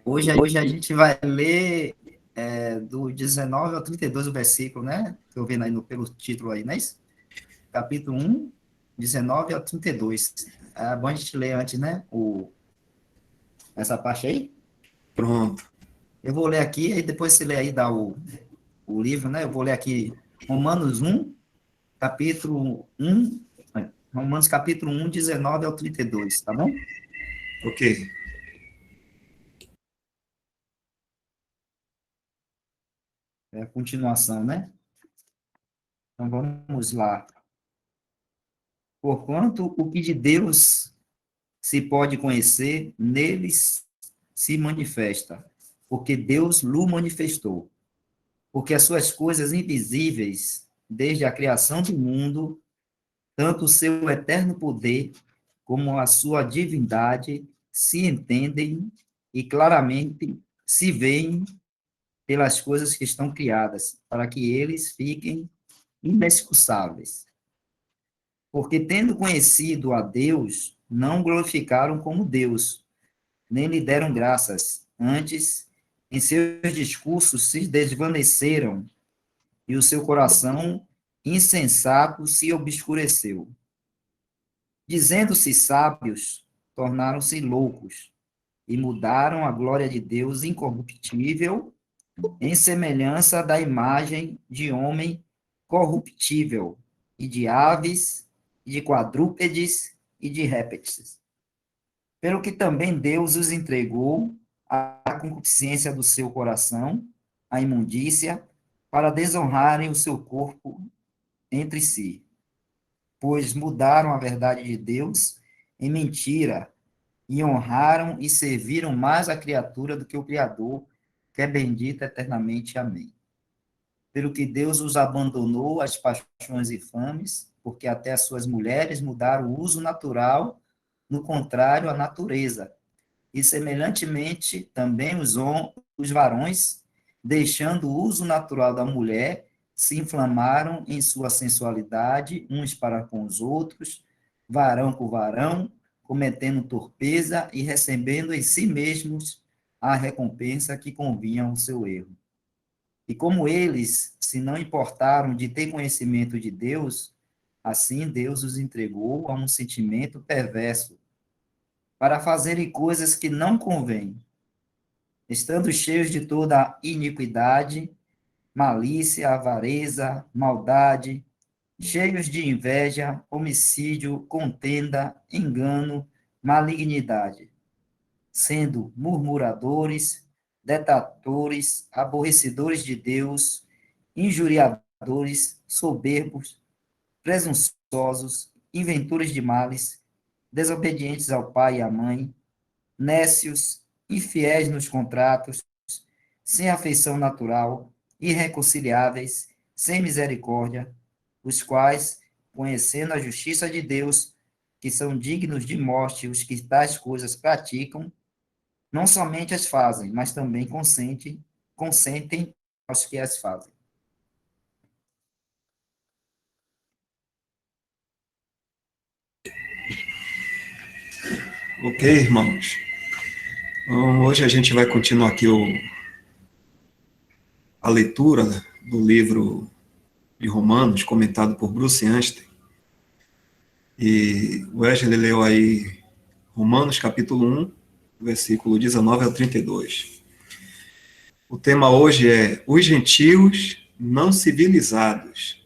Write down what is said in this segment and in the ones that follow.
Hoje a gente vai ler do 19 ao 32 o versículo, né? Estou vendo aí pelo título aí, não é isso? Capítulo 1, 19 ao 32. É bom a gente ler antes, né? Essa parte aí. Pronto. Eu vou ler aqui, e depois você lê aí, dá o livro, né? Eu vou ler aqui Romanos 1, capítulo 1, Romanos capítulo 1, 19 ao 32, tá bom? Ok. É a continuação, né? Então vamos lá. Porquanto o que de Deus se pode conhecer, neles se manifesta, porque Deus lhe manifestou. Porque as suas coisas invisíveis, desde a criação do mundo, tanto o seu eterno poder como a sua divindade se entendem e claramente se veem pelas coisas que estão criadas, para que eles fiquem inexcusáveis. Porque, tendo conhecido a Deus, não glorificaram como Deus, nem lhe deram graças. Antes, em seus discursos se desvaneceram, e o seu coração insensato se obscureceu. Dizendo-se sábios, tornaram-se loucos, e mudaram a glória de Deus incorruptível em semelhança da imagem de homem corruptível, e de aves, e de quadrúpedes, e de répteis. Pelo que também Deus os entregou à concupiscência do seu coração, à imundícia, para desonrarem o seu corpo entre si, pois mudaram a verdade de Deus em mentira, e honraram e serviram mais a criatura do que o Criador, que é bendito eternamente. Amém. Pelo que Deus os abandonou às paixões infames, porque até as suas mulheres mudaram o uso natural, no contrário à natureza. E, semelhantemente, também os varões, deixando o uso natural da mulher, se inflamaram em sua sensualidade, uns para com os outros, varão com varão, cometendo torpeza e recebendo em si mesmos a recompensa que convinha ao seu erro. E como eles se não importaram de ter conhecimento de Deus, assim Deus os entregou a um sentimento perverso, para fazerem coisas que não convêm, estando cheios de toda iniquidade, malícia, avareza, maldade, cheios de inveja, homicídio, contenda, engano, malignidade, sendo murmuradores, detratores, aborrecedores de Deus, injuriadores, soberbos, presunçosos, inventores de males, desobedientes ao pai e à mãe, nécios, infiéis nos contratos, sem afeição natural, irreconciliáveis, sem misericórdia, os quais, conhecendo a justiça de Deus, que são dignos de morte os que tais coisas praticam, não somente as fazem, mas também consentem aos que as fazem. Ok, irmãos. Então, hoje a gente vai continuar aqui a leitura do livro de Romanos, comentado por Bruce Anstey. E o Wesley leu aí Romanos capítulo 1, versículo 19 ao 32. O tema hoje é os gentios não civilizados.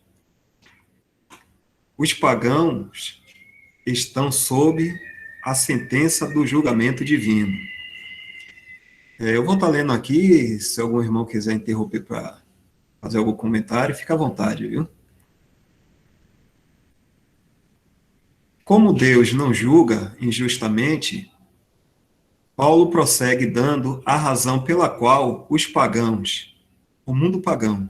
Os pagãos estão sob a sentença do julgamento divino. Eu vou estar lendo aqui, se algum irmão quiser interromper para fazer algum comentário, fica à vontade, viu? Como Deus não julga injustamente, Paulo prossegue dando a razão pela qual os pagãos, o mundo pagão,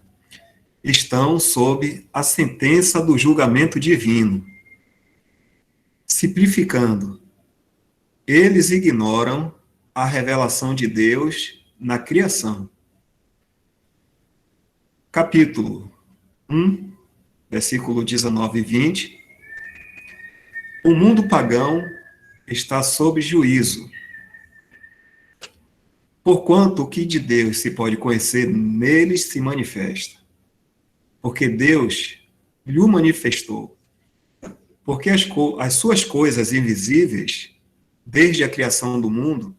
estão sob a sentença do julgamento divino. Simplificando, eles ignoram a revelação de Deus na criação. Capítulo 1, versículo 19 e 20. O mundo pagão está sob juízo. Porquanto o que de Deus se pode conhecer, neles se manifesta. Porque Deus lhe o manifestou. Porque as suas coisas invisíveis, desde a criação do mundo,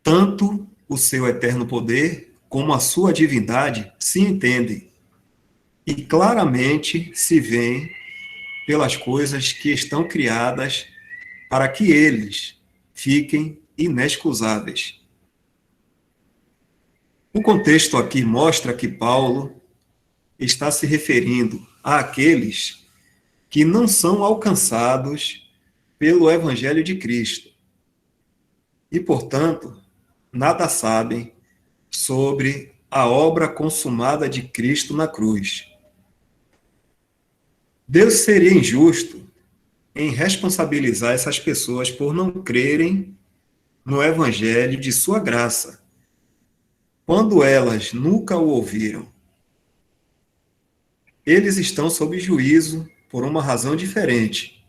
tanto o seu eterno poder como a sua divindade se entendem e claramente se veem pelas coisas que estão criadas para que eles fiquem inexcusáveis. O contexto aqui mostra que Paulo está se referindo àqueles que não são alcançados pelo Evangelho de Cristo e, portanto, nada sabem sobre a obra consumada de Cristo na cruz. Deus seria injusto em responsabilizar essas pessoas por não crerem no Evangelho de sua graça, quando elas nunca o ouviram. Eles estão sob juízo por uma razão diferente.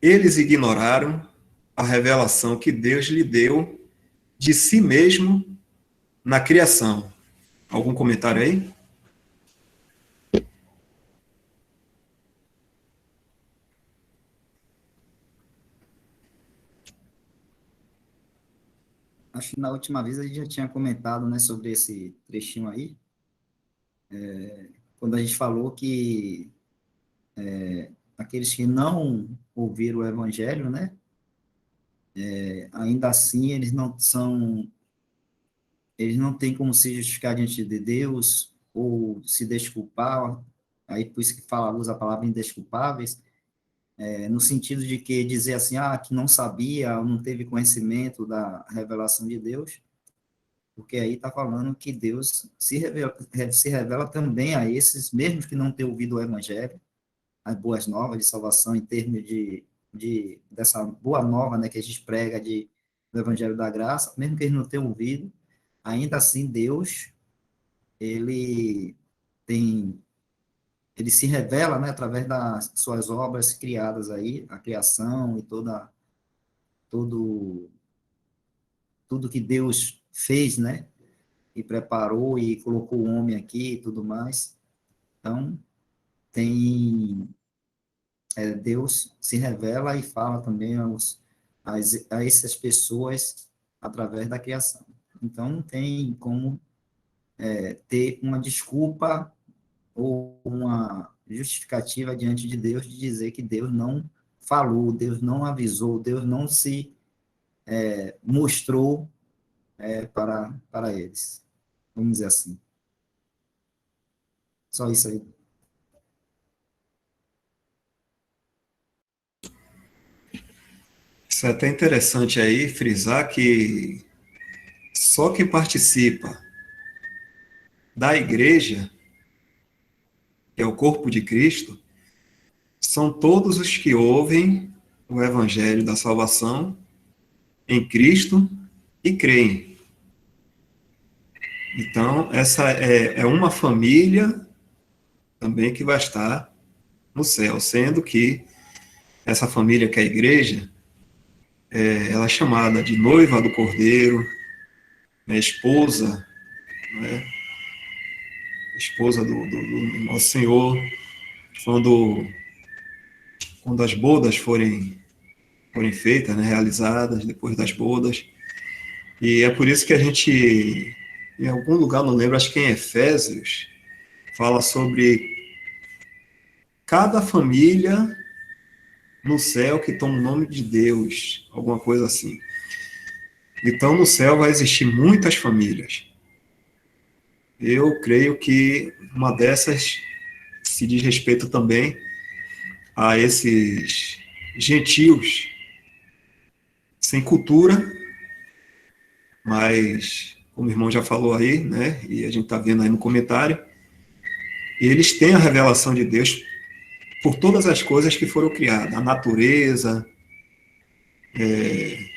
Eles ignoraram a revelação que Deus lhe deu de si mesmo na criação. Algum comentário aí? Acho que na última vez a gente já tinha comentado, né, sobre esse trechinho aí, quando a gente falou que aqueles que não ouviram o evangelho, né, ainda assim eles não têm como se justificar diante de Deus ou se desculpar, aí por isso que usa a palavra indesculpáveis, no sentido de que dizer assim, que não sabia, ou não teve conhecimento da revelação de Deus, porque aí está falando que Deus se revela também a esses, mesmo que não tenham ouvido o evangelho, as boas novas de salvação em termos dessa boa nova, né, que a gente prega do evangelho da graça, mesmo que eles não tenham ouvido, ainda assim Deus, ele tem, ele se revela, né, através das suas obras criadas aí, a criação e todo, tudo que Deus fez, né, e preparou e colocou o homem aqui e tudo mais. Então, tem Deus se revela e fala também a essas pessoas através da criação. Então, não tem como ter uma desculpa ou uma justificativa diante de Deus de dizer que Deus não falou, Deus não avisou, Deus não se mostrou para eles. Vamos dizer assim. Só isso aí. Isso é até interessante aí frisar que só quem participa da igreja, que é o corpo de Cristo, são todos os que ouvem o evangelho da salvação em Cristo e creem. Então, essa é uma família também que vai estar no céu, sendo que essa família que é a igreja, ela é chamada de noiva do Cordeiro, né, esposa, né, esposa do nosso Senhor, quando as bodas forem feitas, né, realizadas depois das bodas. E é por isso que a gente, em algum lugar, não lembro, acho que em Efésios, fala sobre cada família no céu que toma o nome de Deus, alguma coisa assim. Então, no céu vai existir muitas famílias. Eu creio que uma dessas se diz respeito também a esses gentios sem cultura, mas, como o irmão já falou aí, né, e a gente está vendo aí no comentário, eles têm a revelação de Deus por todas as coisas que foram criadas, a natureza,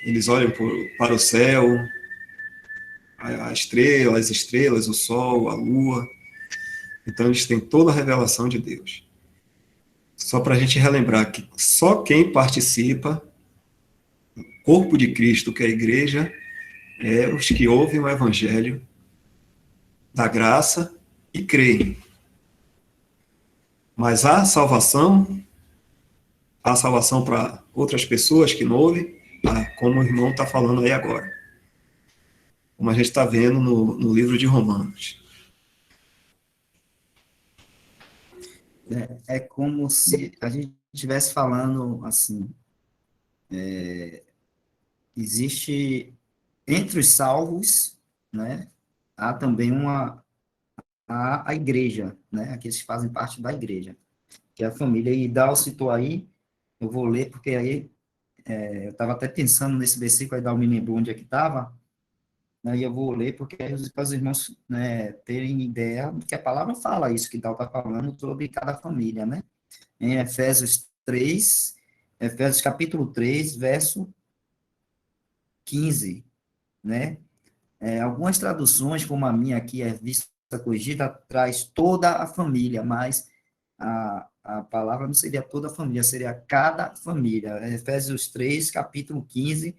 eles olham para o céu, as estrelas, o sol, a lua, então eles têm toda a revelação de Deus. Só para a gente relembrar que só quem participa corpo de Cristo, que é a igreja, é os que ouvem o evangelho da graça e creem. Mas há salvação para outras pessoas que não ouvem, como o irmão está falando aí agora. Como a gente está vendo no livro de Romanos. É como se a gente estivesse falando assim, existe entre os salvos, né, há também a igreja, né, aqueles que fazem parte da igreja, que é a família. E Dal citou aí, eu vou ler, porque aí eu estava até pensando nesse versículo, aí Dal me lembrou onde é que estava, né, e eu vou ler, porque aí para os irmãos, né, terem ideia, que a palavra fala isso, que Dal está falando sobre cada família, né, em Efésios capítulo 3, verso 15, né, algumas traduções, como a minha aqui, é Vista Corrigida, traz toda a família, mas a palavra não seria toda a família, seria cada família. Efésios 3, capítulo 15,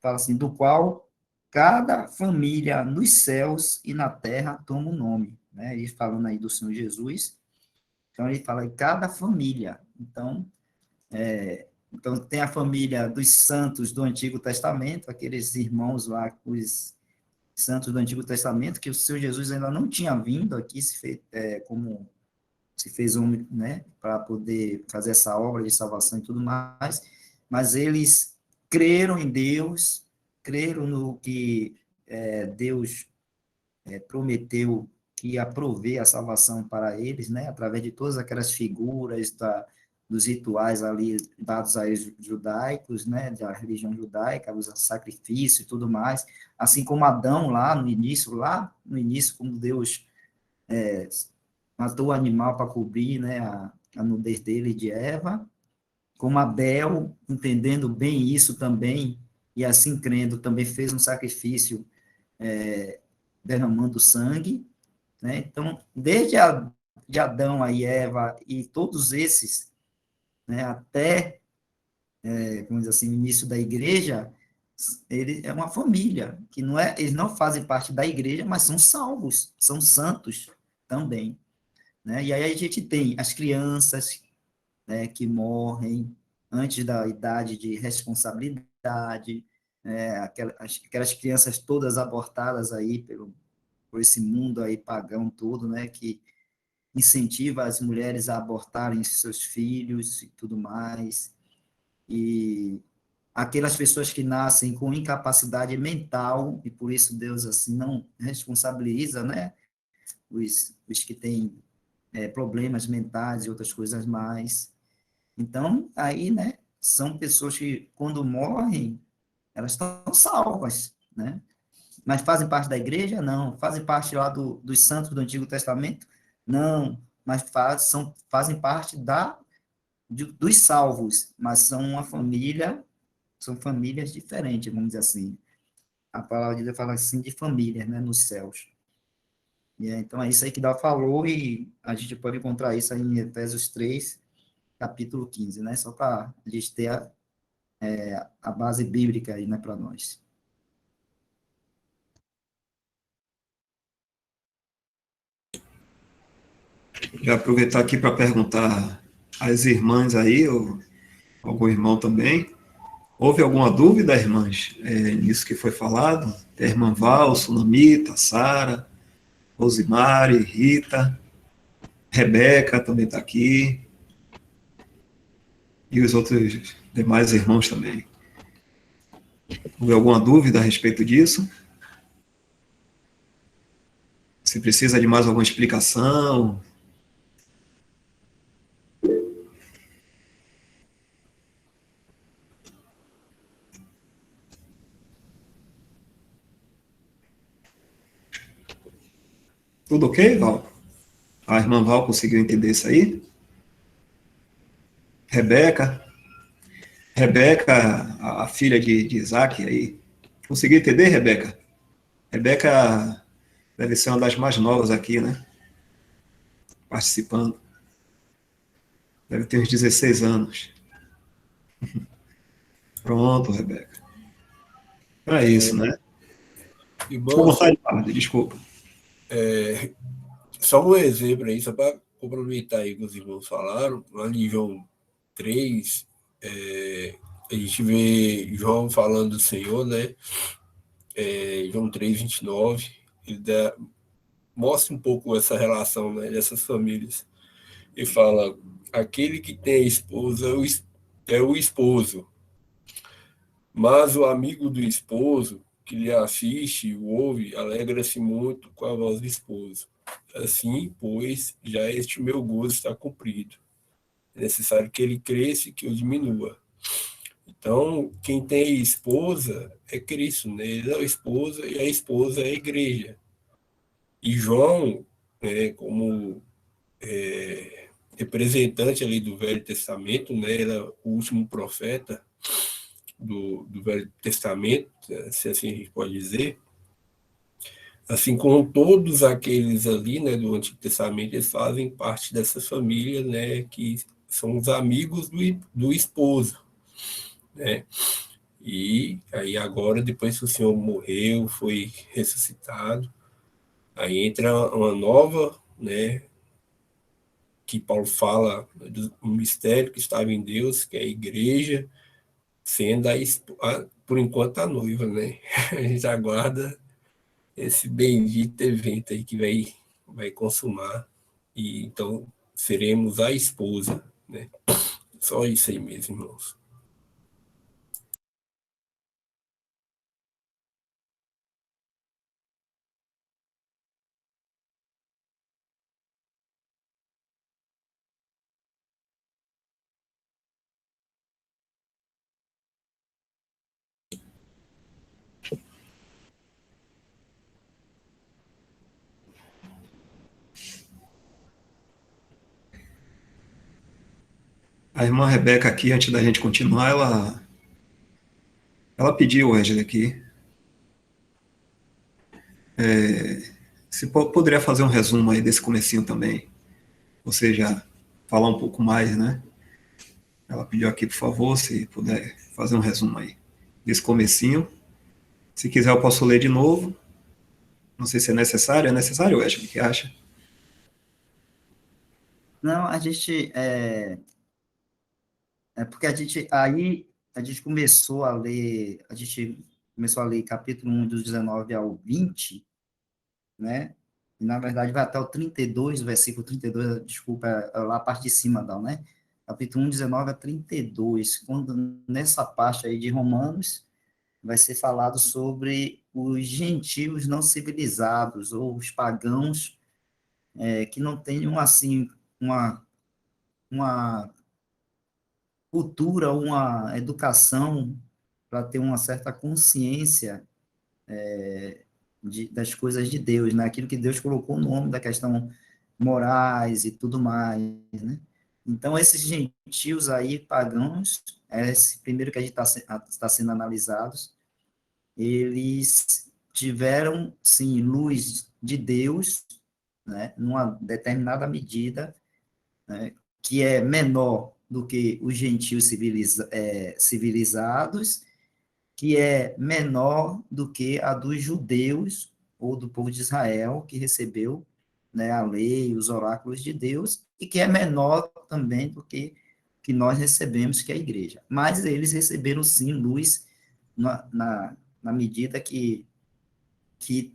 fala assim, do qual cada família nos céus e na terra toma um nome, né? E falando aí do Senhor Jesus, então ele fala em cada família. Então tem a família dos santos do Antigo Testamento, aqueles irmãos lá, os santos do Antigo Testamento, que o Senhor Jesus ainda não tinha vindo aqui, como se fez homem, né, para poder fazer essa obra de salvação e tudo mais, mas eles creram em Deus, creram no que Deus prometeu que ia prover a salvação para eles, né, através de todas aquelas figuras dos rituais ali dados a eles judaicos, né, da religião judaica, os sacrifícios e tudo mais, assim como Adão lá no início, como Deus matou o animal para cobrir, né, a nudez dele de Eva, como Abel, entendendo bem isso também, e assim crendo, também fez um sacrifício derramando sangue, né? Então, de Adão a Eva e todos esses, né, até, vamos dizer assim, o início da igreja, ele é uma família, que não é, eles não fazem parte da igreja, mas são salvos, são santos também, né? E aí a gente tem as crianças, né, que morrem antes da idade de responsabilidade, aquelas crianças todas abortadas aí por esse mundo aí pagão todo, né, que incentiva as mulheres a abortarem seus filhos e tudo mais, e aquelas pessoas que nascem com incapacidade mental, e por isso Deus assim não responsabiliza, né, os que têm problemas mentais e outras coisas mais. Então, aí, né, são pessoas que, quando morrem, elas estão salvas, né? Mas fazem parte da igreja? Não. Fazem parte lá dos santos do Antigo Testamento? Não. Mas fazem parte dos salvos, mas são uma família, são famílias diferentes, vamos dizer assim. A palavra de Deus fala assim de famílias, né, nos céus. Então, é isso aí que Dá falou, e a gente pode encontrar isso aí em Efésios 3, capítulo 15, né? Só para a gente ter a base bíblica aí, né, para nós. Já aproveitar aqui para perguntar às irmãs aí, ou algum irmão também, houve alguma dúvida, irmãs, nisso que foi falado? Tem a irmã Val, Sunamita, Sara, Rosimari, Rita, Rebeca também está aqui, e os outros demais irmãos também. Houve alguma dúvida a respeito disso? Se precisa de mais alguma explicação? Tudo ok, Val? A irmã Val conseguiu entender isso aí? Rebeca? Rebeca, a filha de Isaac aí. Conseguiu entender, Rebeca? Rebeca deve ser uma das mais novas aqui, né? Participando. Deve ter uns 16 anos. Pronto, Rebeca. É isso, né? Com Irmãos, vontade, Padre, desculpa. só um exemplo aí, só para complementar aí o que os irmãos falaram, lá em João 3, a gente vê João falando do Senhor, né? João 3, 29, ele mostra um pouco essa relação, né, dessas famílias. Ele fala, aquele que tem a esposa é o esposo, mas o amigo do esposo, que lhe assiste e o ouve, alegra-se muito com a voz do esposo. Assim, pois, já este meu gozo está cumprido. É necessário que ele cresça e que eu diminua. Então, quem tem esposa é Cristo, né? Ele é a esposa e a esposa é a igreja. E João, né, como representante ali do Velho Testamento, né, era o último profeta do Velho Testamento, se assim a gente pode dizer, assim como todos aqueles ali, né, do Antigo Testamento, eles fazem parte dessa família, né, que são os amigos do esposo, né? E aí agora, depois que o Senhor morreu, foi ressuscitado, aí entra uma nova, né, que Paulo fala do mistério que estava em Deus, que é a igreja, sendo por enquanto a noiva, né? A gente aguarda esse bendito evento aí que vai consumar, e então seremos a esposa, né? Só isso aí mesmo, irmãos. A irmã Rebeca aqui, antes da gente continuar, ela pediu, Wesley, aqui, se poderia fazer um resumo aí desse comecinho também, ou seja, falar um pouco mais, né? Ela pediu aqui, por favor, se puder fazer um resumo aí desse comecinho. Se quiser, eu posso ler de novo. Não sei se é necessário. É necessário, Wesley? O que acha? Não, porque a gente começou a ler, capítulo 1 dos 19 ao 20, né? E, na verdade, vai até o 32, o versículo 32, desculpa, é lá a parte de cima, não, né? Capítulo 1, 19 a 32, quando nessa parte aí de Romanos, vai ser falado sobre os gentios não civilizados, ou os pagãos, que não tenham, assim, uma cultura, uma educação para ter uma certa consciência das coisas de Deus, né? Aquilo que Deus colocou no nome da questão morais e tudo mais, né? Então, esses gentios aí, pagãos, esse primeiro que a gente está sendo analisados, eles tiveram, sim, luz de Deus, né, numa determinada medida, né, que é menor do que os gentios civilizados, que é menor do que a dos judeus ou do povo de Israel, que recebeu, né, a lei, os oráculos de Deus, e que é menor também do que nós recebemos, que é a igreja. Mas eles receberam, sim, luz na medida que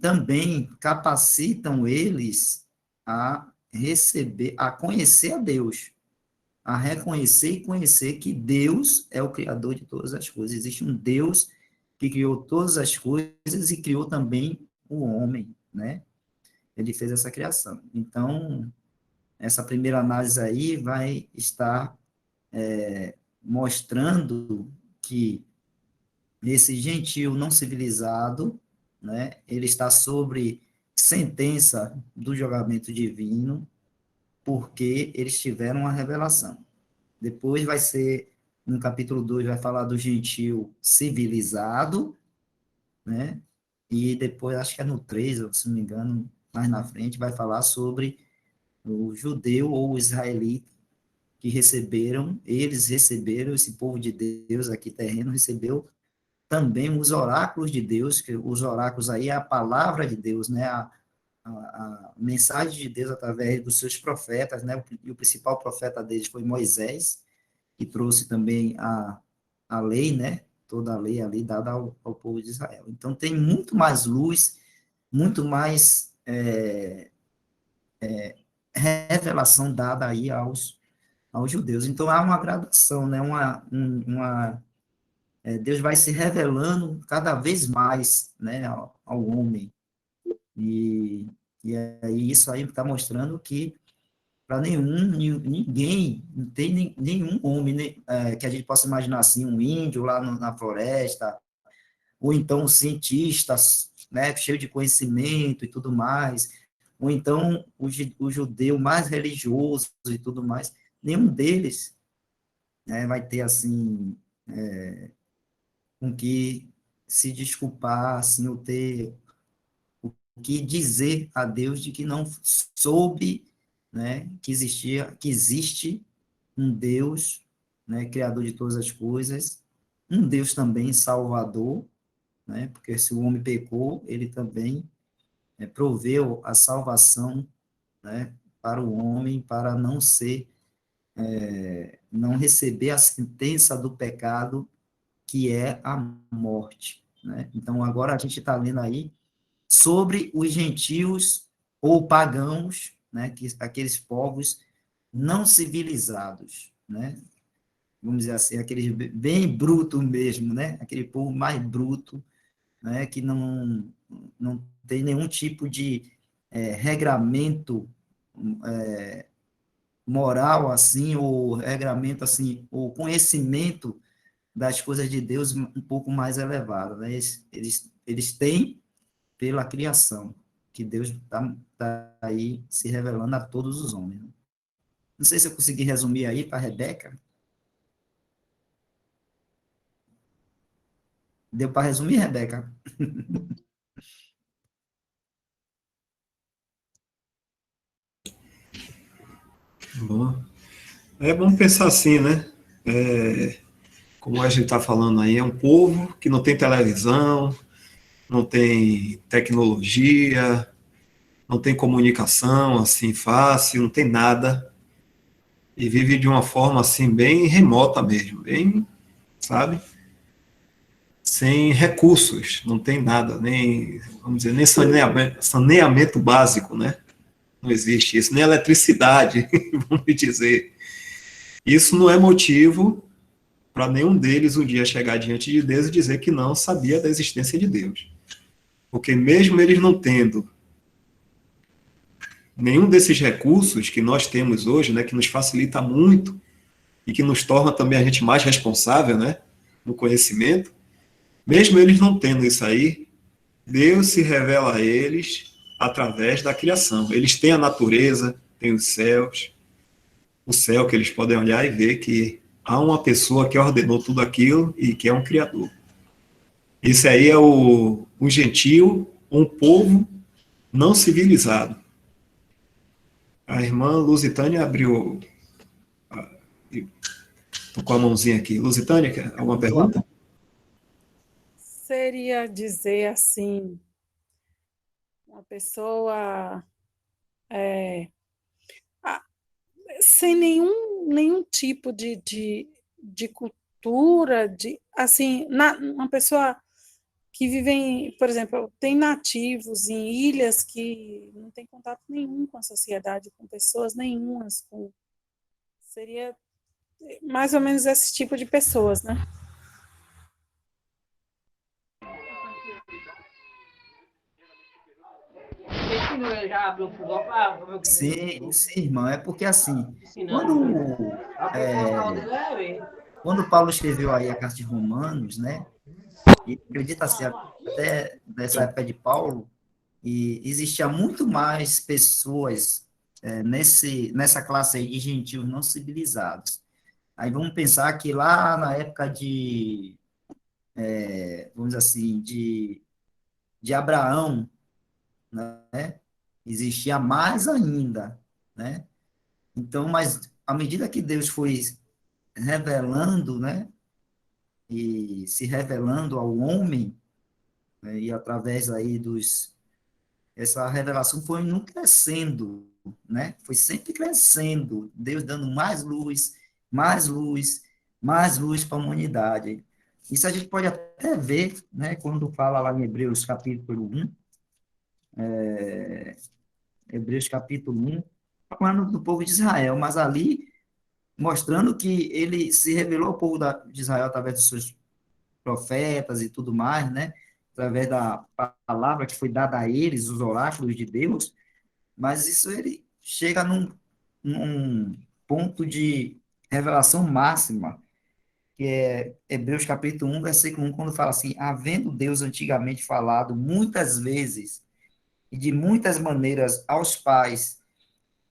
também capacitam eles a receber, a conhecer a Deus, a reconhecer e conhecer que Deus é o Criador de todas as coisas. Existe um Deus que criou todas as coisas e criou também o homem, né? Ele fez essa criação. Então, essa primeira análise aí vai estar mostrando que esse gentio não civilizado, né, ele está sobre sentença do julgamento divino, porque eles tiveram uma revelação. Depois vai ser, no capítulo 2 vai falar do gentio civilizado, né? E depois, acho que é no 3, se não me engano, mais na frente, vai falar sobre o judeu ou o israelita, que eles receberam, esse povo de Deus aqui terreno recebeu também os oráculos de Deus, que os oráculos aí é a palavra de Deus, né? A mensagem de Deus através dos seus profetas, né? E o principal profeta deles foi Moisés, que trouxe também a lei, né? Toda a lei ali dada ao povo de Israel. Então, tem muito mais luz, muito mais revelação dada aí aos judeus. Então, há uma gradação, né? Deus vai se revelando cada vez mais, né? Ao homem. E, e aí isso aí está mostrando que para ninguém, não tem nenhum homem, né, que a gente possa imaginar assim, um índio lá na floresta, ou então um cientista, né, cheio de conhecimento e tudo mais, ou então o judeu mais religioso e tudo mais, nenhum deles, né, vai ter assim com que se desculpar, assim, ou ter o que dizer a Deus de que não soube, né, que existe um Deus, né, criador de todas as coisas, um Deus também salvador, né, porque se o homem pecou, ele também proveu a salvação, né, para o homem, para não receber a sentença do pecado, que é a morte, né? Então, agora a gente está lendo aí sobre os gentios ou pagãos, né, aqueles povos não civilizados, né? Vamos dizer assim, aquele bem bruto mesmo, né? Aquele povo mais bruto, né? Que não tem nenhum tipo de regramento moral assim, ou regramento assim, ou conhecimento das coisas de Deus um pouco mais elevado, né? Eles têm pela criação, que Deus está aí se revelando a todos os homens. Né? Não sei se eu consegui resumir aí para a Rebeca. Deu para resumir, Rebeca? Bom, é bom pensar assim, né? Como a gente está falando aí, é um povo que não tem televisão, não tem tecnologia, não tem comunicação assim fácil, não tem nada, e vive de uma forma assim bem remota mesmo, bem, sabe? Sem recursos, não tem nada, nem, vamos dizer, nem saneamento básico, né? Não existe isso, nem eletricidade, vamos dizer. Isso não é motivo para nenhum deles um dia chegar diante de Deus e dizer que não sabia da existência de Deus. Porque mesmo eles não tendo nenhum desses recursos que nós temos hoje, né, que nos facilita muito e que nos torna também a gente mais responsável, né, no conhecimento, mesmo eles não tendo isso aí, Deus se revela a eles através da criação. Eles têm a natureza, têm os céus, o céu que eles podem olhar e ver que há uma pessoa que ordenou tudo aquilo e que é um criador. Esse aí é o gentio, um povo não civilizado. A irmã Lusitânia abriu, tô com a mãozinha aqui. Lusitânia, quer alguma pergunta? Seria dizer assim, uma pessoa sem nenhum tipo de cultura, assim, uma pessoa que vive por exemplo, tem nativos em ilhas que não tem contato nenhum com a sociedade, com pessoas nenhumas, seria mais ou menos esse tipo de pessoas, né? Sim, sim, irmão. É porque assim, quando Paulo escreveu aí a carta de Romanos, né? E acredita assim, até nessa época de Paulo, e existia muito mais pessoas nessa classe aí de gentios não civilizados. Aí vamos pensar que lá na época vamos dizer assim, de Abraão, né, existia mais ainda, né? Então, mas à medida que Deus foi revelando, né, e se revelando ao homem, né, e através aí essa revelação foi nunca crescendo, né, foi sempre crescendo, Deus dando mais luz, mais luz para a humanidade. Isso a gente pode até ver, né, quando fala lá em Hebreus capítulo 1, Hebreus capítulo 1, falando do povo de Israel, mas ali mostrando que ele se revelou ao povo de Israel através dos seus profetas e tudo mais, né? Através da palavra que foi dada a eles, os oráculos de Deus, mas isso ele chega num ponto de revelação máxima, que é Hebreus capítulo 1, versículo 1, quando fala assim, havendo Deus antigamente falado muitas vezes e de muitas maneiras aos pais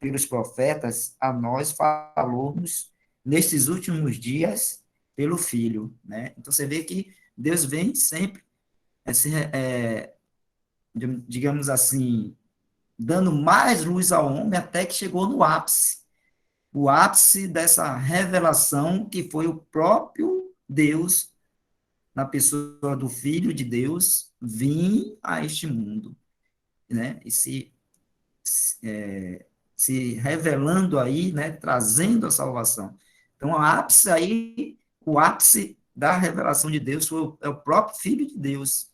pelos profetas, a nós falou-nos nestes últimos dias pelo Filho, né? Então você vê que Deus vem sempre, digamos assim, dando mais luz ao homem até que chegou no ápice. O ápice dessa revelação que foi o próprio Deus, na pessoa do Filho de Deus, vir a este mundo, né? E se revelando aí, né, trazendo a salvação. Então, o ápice da revelação de Deus é o próprio Filho de Deus,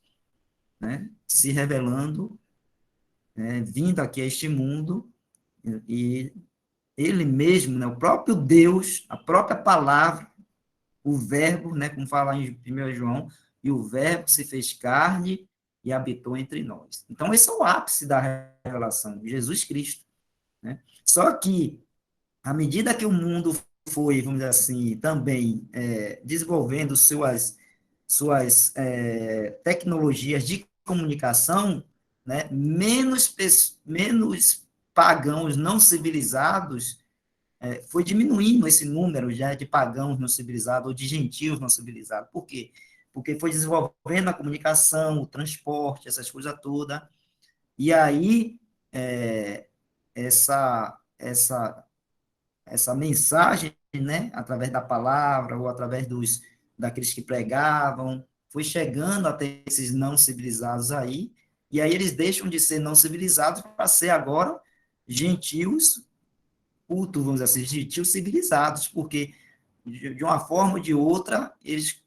né, se revelando, né, vindo aqui a este mundo, e ele mesmo, né, o próprio Deus, a própria palavra, o verbo, né, como fala em 1 João, e o verbo se fez carne e habitou entre nós. Então, esse é o ápice da revelação, Jesus Cristo, né? Só que, à medida que o mundo foi, vamos dizer assim, também desenvolvendo suas tecnologias de comunicação, né, menos pagãos não civilizados, foi diminuindo esse número já de pagãos não civilizados ou de gentios não civilizados. Por quê? Porque foi desenvolvendo a comunicação, o transporte, essas coisas todas, e aí essa mensagem, né, através da palavra ou através daqueles que pregavam, foi chegando até esses não civilizados aí, e aí eles deixam de ser não civilizados para ser agora gentios, cultos, vamos dizer assim, gentios civilizados, porque de uma forma ou de outra eles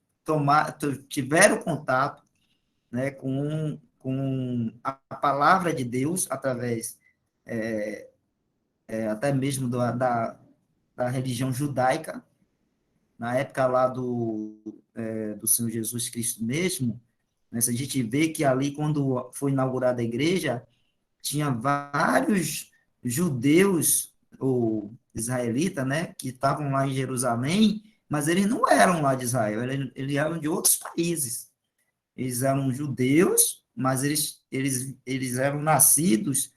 tiveram contato, né, com a palavra de Deus através até mesmo da religião judaica, na época lá do Senhor Jesus Cristo mesmo, né, se a gente vê que ali, quando foi inaugurada a igreja, tinha vários judeus ou israelitas, né, que estavam lá em Jerusalém, mas eles não eram lá de Israel, eles eram de outros países. Eles eram judeus, mas eles eram nascidos,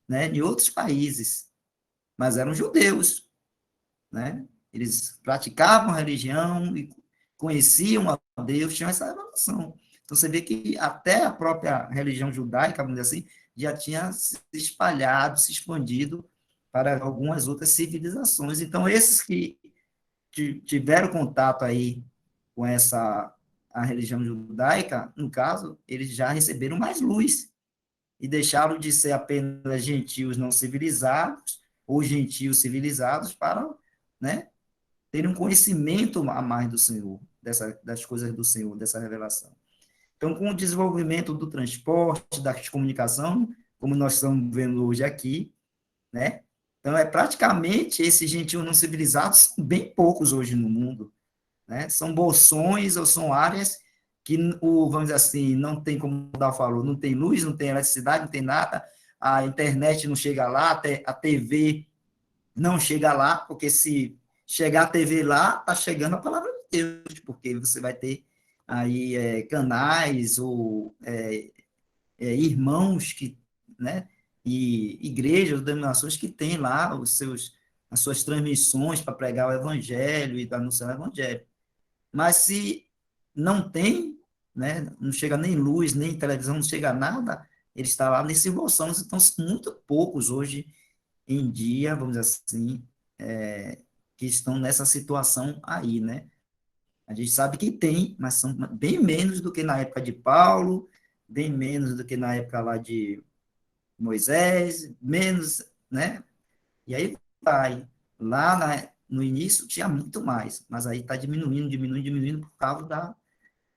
né, em outros países, mas eram judeus, né? Eles praticavam a religião e conheciam a Deus, tinham essa revelação. Então, você vê que até a própria religião judaica, vamos dizer assim, já tinha se espalhado, se expandido para algumas outras civilizações. Então, esses que tiveram contato aí com a religião judaica, no caso, eles já receberam mais luz e deixaram de ser apenas gentios não civilizados ou gentios civilizados para, né, ter um conhecimento a mais do Senhor, das coisas do Senhor, dessa revelação. Então, com o desenvolvimento do transporte, da comunicação, como nós estamos vendo hoje aqui, né? Então, praticamente esses gentios não civilizados são bem poucos hoje no mundo, né? São bolsões ou são áreas que, vamos dizer assim, não tem, como o Dal falou, não tem luz, não tem eletricidade, não tem nada, a internet não chega lá, até a TV não chega lá, porque se chegar a TV lá, está chegando a palavra de Deus, porque você vai ter aí canais ou irmãos que, né, e igrejas, denominações que têm lá as suas transmissões para pregar o evangelho e anunciar o evangelho. Mas se não tem, né, não chega nem luz, nem televisão, não chega nada, ele está lá nesses bolsões, então são muito poucos hoje em dia, vamos dizer assim, que estão nessa situação aí, né? A gente sabe que tem, mas são bem menos do que na época de Paulo, bem menos do que na época lá de Moisés, menos, né? E aí vai. Lá no início tinha muito mais, mas aí está diminuindo, diminuindo, diminuindo por causa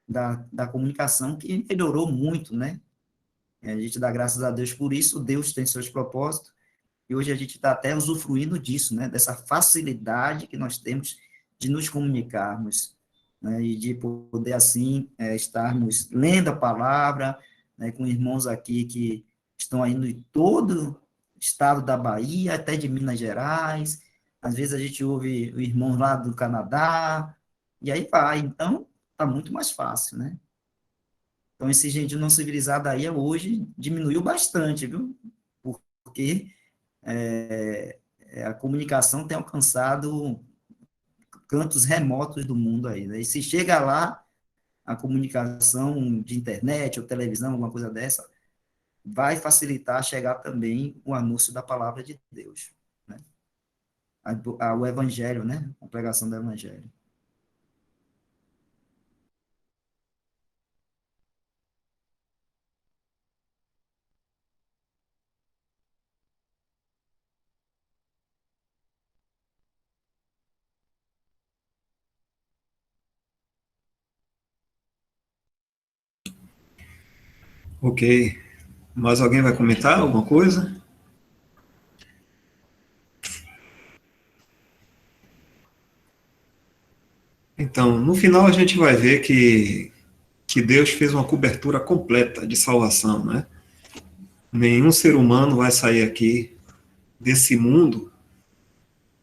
da comunicação que melhorou muito, né? A gente dá graças a Deus por isso, Deus tem seus propósitos, e hoje a gente está até usufruindo disso, né? Dessa facilidade que nós temos de nos comunicarmos, né? E de poder, assim, estarmos lendo a palavra, né? Com irmãos aqui que estão aí em todo o estado da Bahia, até de Minas Gerais, às vezes a gente ouve o irmão lá do Canadá, e aí vai, então está muito mais fácil, né? Então, esse gente não civilizado aí, hoje, diminuiu bastante, viu? Porque a comunicação tem alcançado cantos remotos do mundo aí, né? E se chega lá, a comunicação de internet ou televisão, alguma coisa dessa, vai facilitar chegar também o anúncio da palavra de Deus, né? O evangelho, né? A pregação do evangelho. Ok. Mais alguém vai comentar alguma coisa? Então, no final a gente vai ver que Deus fez uma cobertura completa de salvação, né? Nenhum ser humano vai sair aqui desse mundo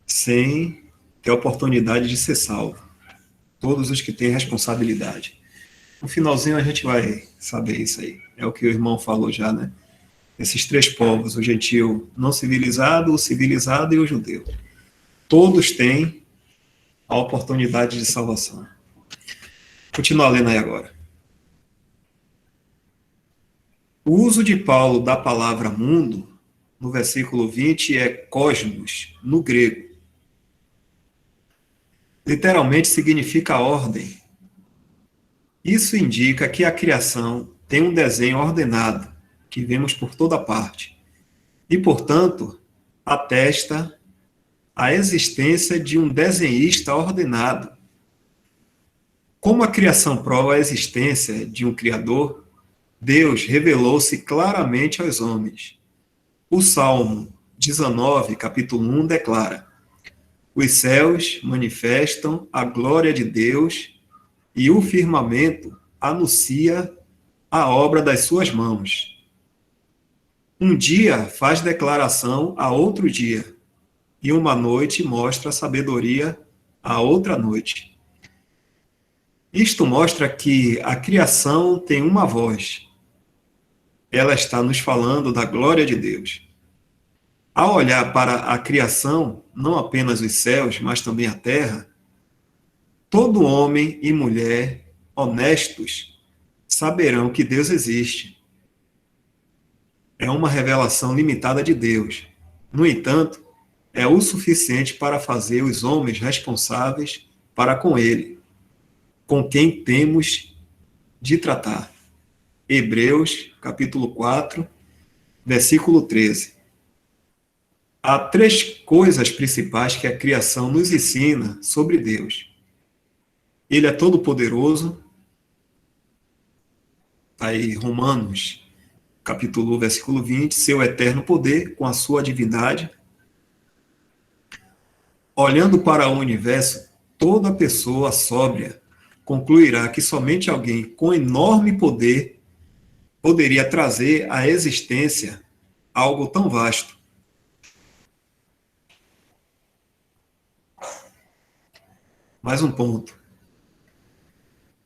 sem ter a oportunidade de ser salvo. Todos os que têm responsabilidade. No finalzinho a gente vai saber isso aí. É o que o irmão falou já, né? Esses três povos, o gentil não civilizado, o civilizado e o judeu. Todos têm a oportunidade de salvação. Continuar lendo aí agora. O uso de Paulo da palavra mundo, no versículo 20, é cosmos, no grego. Literalmente significa ordem. Isso indica que a criação tem um desenho ordenado, que vemos por toda parte, e, portanto, atesta a existência de um desenhista ordenado. Como a criação prova a existência de um Criador, Deus revelou-se claramente aos homens. O Salmo 19, capítulo 1, declara: os céus manifestam a glória de Deus e o firmamento anuncia a obra das suas mãos. Um dia faz declaração a outro dia, e uma noite mostra sabedoria a outra noite. Isto mostra que a criação tem uma voz. Ela está nos falando da glória de Deus. Ao olhar para a criação, não apenas os céus, mas também a terra, todo homem e mulher honestos saberão que Deus existe. É uma revelação limitada de Deus. No entanto, é o suficiente para fazer os homens responsáveis para com Ele, com quem temos de tratar. Hebreus, capítulo 4, versículo 13. Há três coisas principais que a criação nos ensina sobre Deus. Ele é todo-poderoso. Aí, Romanos, capítulo 1, versículo 20, seu eterno poder com a sua divindade. Olhando para o universo, toda pessoa sóbria concluirá que somente alguém com enorme poder poderia trazer à existência algo tão vasto. Mais um ponto.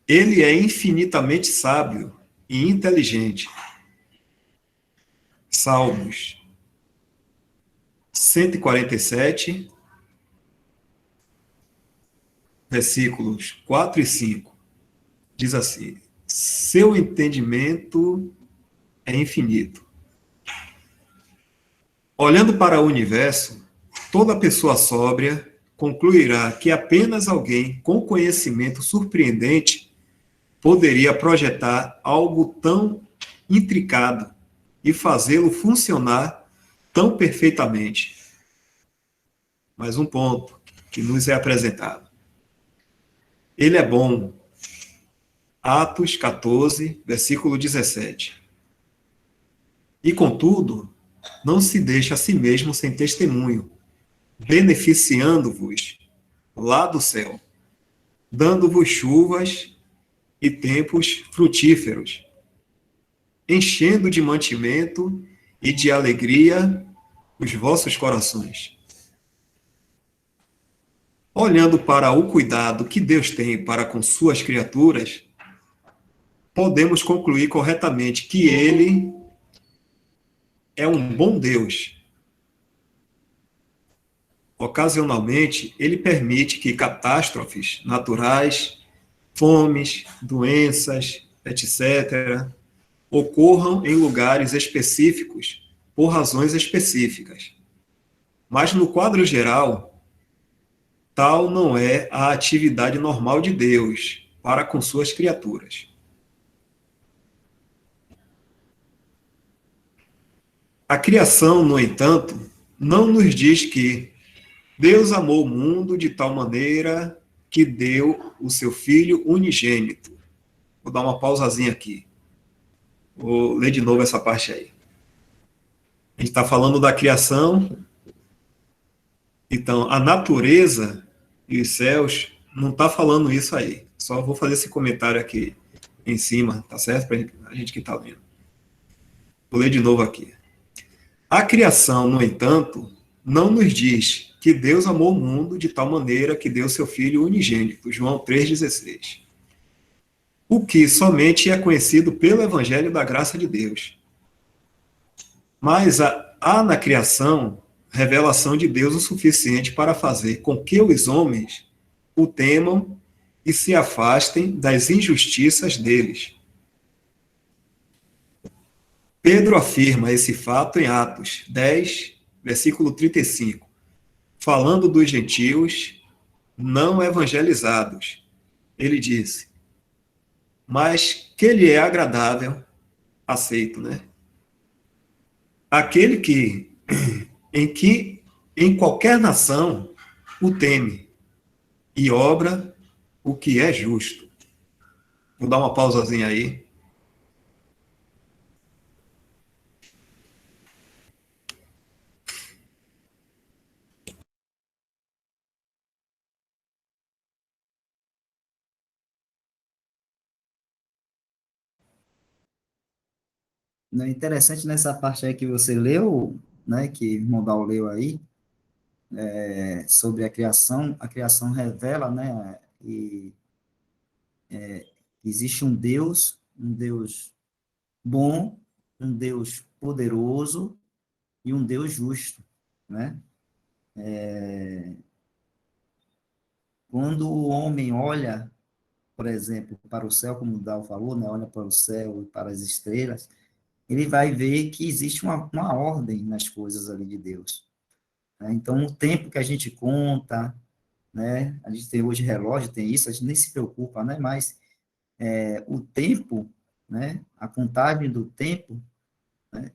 Ele é infinitamente sábio e inteligente. Salmos 147, versículos 4 e 5. Diz assim: seu entendimento é infinito. Olhando para o universo, Toda pessoa sóbria concluirá que apenas alguém com conhecimento surpreendente poderia projetar algo tão intricado e fazê-lo funcionar tão perfeitamente. Mais um ponto que nos é apresentado. Ele é bom. Atos 14, versículo 17. E, contudo, não se deixa a si mesmo sem testemunho, beneficiando-vos lá do céu, dando-vos chuvas e tempos frutíferos, enchendo de mantimento e de alegria os vossos corações. Olhando para o cuidado que Deus tem para com suas criaturas, podemos concluir corretamente que Ele é um bom Deus. Ocasionalmente, Ele permite que catástrofes naturais, fomes, doenças, etc., ocorram em lugares específicos, por razões específicas. Mas, no quadro geral, tal não é a atividade normal de Deus para com suas criaturas. A criação, no entanto, não nos diz que Deus amou o mundo de tal maneira que deu o seu Filho unigênito. Vou dar uma pausazinha aqui. Vou ler de novo essa parte aí. A gente está falando da criação. Então, a natureza e os céus não está falando isso aí. Só vou fazer esse comentário aqui em cima, tá certo? Para a gente que está lendo. Vou ler de novo aqui. A criação, no entanto, não nos diz que Deus amou o mundo de tal maneira que deu seu Filho unigênito, João 3,16. O que somente é conhecido pelo Evangelho da Graça de Deus. Mas há na criação revelação de Deus o suficiente para fazer com que os homens o temam e se afastem das injustiças deles. Pedro afirma esse fato em Atos 10, versículo 35, falando dos gentios não evangelizados. Ele disse, mas que lhe é agradável, aceito, né? Aquele que em qualquer nação o teme e obra o que é justo. Vou dar uma pausazinha aí. Não é interessante nessa parte aí que você leu, né, que o irmão Dal leu aí, sobre a criação revela, né, e existe um Deus bom, um Deus poderoso e um Deus justo, né? Quando o homem olha, por exemplo, para o céu, como o Dal falou, né, olha para o céu e para as estrelas, ele vai ver que existe uma ordem nas coisas ali de Deus, né? Então, o tempo que a gente conta, né, a gente tem hoje relógio, tem isso, a gente nem se preocupa, né, mas o tempo, né, a contagem do tempo, né,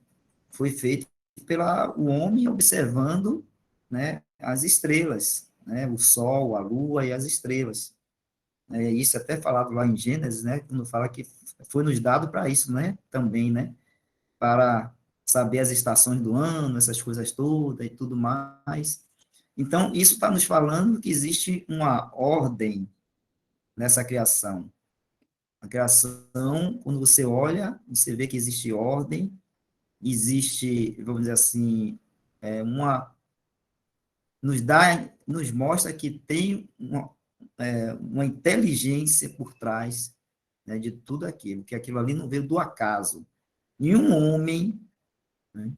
foi feita pelo homem observando, né, as estrelas, né, o sol, a lua e as estrelas. Isso é até falado lá em Gênesis, né, quando fala que foi nos dado para isso, né, também, né, para saber as estações do ano, essas coisas todas e tudo mais. Então, isso está nos falando que existe uma ordem nessa criação. A criação, quando você olha, você vê que existe ordem, existe, vamos dizer assim, nos mostra que tem uma inteligência por trás, né, de tudo aquilo, que aquilo ali não veio do acaso. E um homem, né,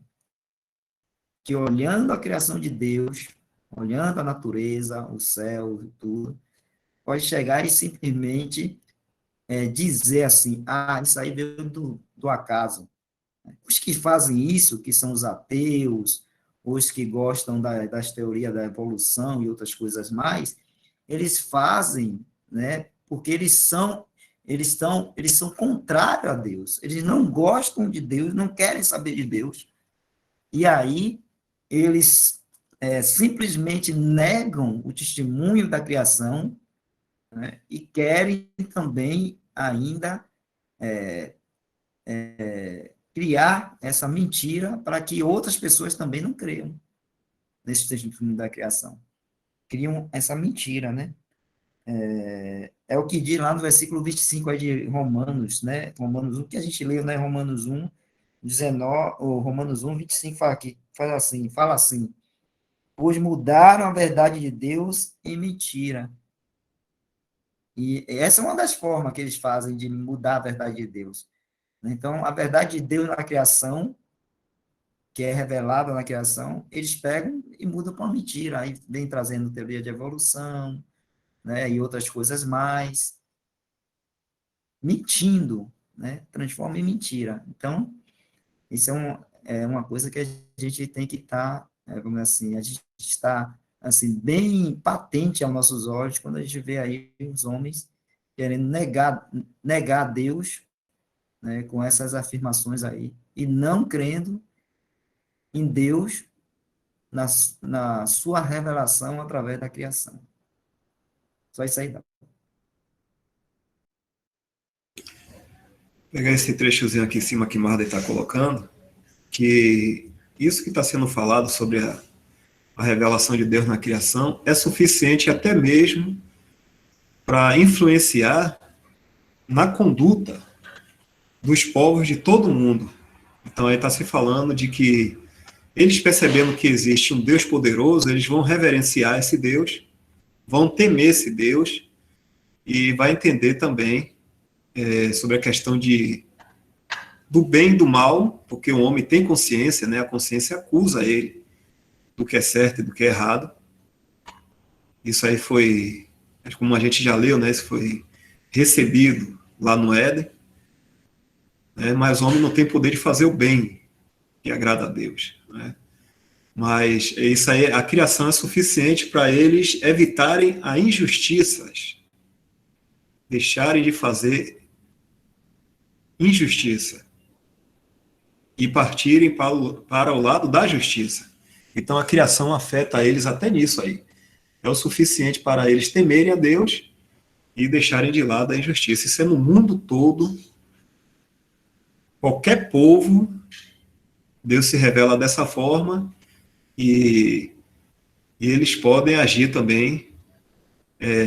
que olhando a criação de Deus, olhando a natureza, o céu e tudo, pode chegar e simplesmente dizer assim, isso aí veio do acaso. Os que fazem isso, que são os ateus, os que gostam das teorias da evolução e outras coisas mais, eles fazem, né, porque eles são contrários a Deus, eles não gostam de Deus, não querem saber de Deus, e aí eles simplesmente negam o testemunho da criação, né, e querem também ainda criar essa mentira para que outras pessoas também não creiam nesse testemunho da criação. Criam essa mentira, né? É o que diz lá no versículo 25 aí de Romanos, né? Romanos 1, que a gente leu, né? Romanos 1, 19, ou Romanos 1, 25, fala assim, pois mudaram a verdade de Deus em mentira. E essa é uma das formas que eles fazem de mudar a verdade de Deus. Então, a verdade de Deus na criação, que é revelada na criação, eles pegam e mudam para uma mentira. Aí vem trazendo teoria de evolução, né, e outras coisas mais, mentindo, né, transforma em mentira. Então, isso é uma coisa que a gente tem que estar, como assim, a gente está assim, bem patente aos nossos olhos quando a gente vê aí os homens querendo negar Deus, né, com essas afirmações aí, e não crendo em Deus na sua revelação através da criação. Só isso aí dá. Pegar esse trechozinho aqui em cima que Marda está colocando, que isso que está sendo falado sobre a revelação de Deus na criação é suficiente até mesmo para influenciar na conduta dos povos de todo mundo. Então aí está se falando de que eles percebendo que existe um Deus poderoso, eles vão reverenciar esse Deus, vão temer esse Deus e vai entender também sobre a questão do bem e do mal, porque o homem tem consciência, né? A consciência acusa ele do que é certo e do que é errado. Isso aí foi, como a gente já leu, né? Isso foi recebido lá no Éden, né? Mas o homem não tem poder de fazer o bem que agrada a Deus, né? Mas isso aí, a criação é suficiente para eles evitarem as injustiças, deixarem de fazer injustiça e partirem para o lado da justiça. Então a criação afeta eles até nisso aí. É o suficiente para eles temerem a Deus e deixarem de lado a injustiça. Isso é no mundo todo. Qualquer povo, Deus se revela dessa forma e eles podem agir também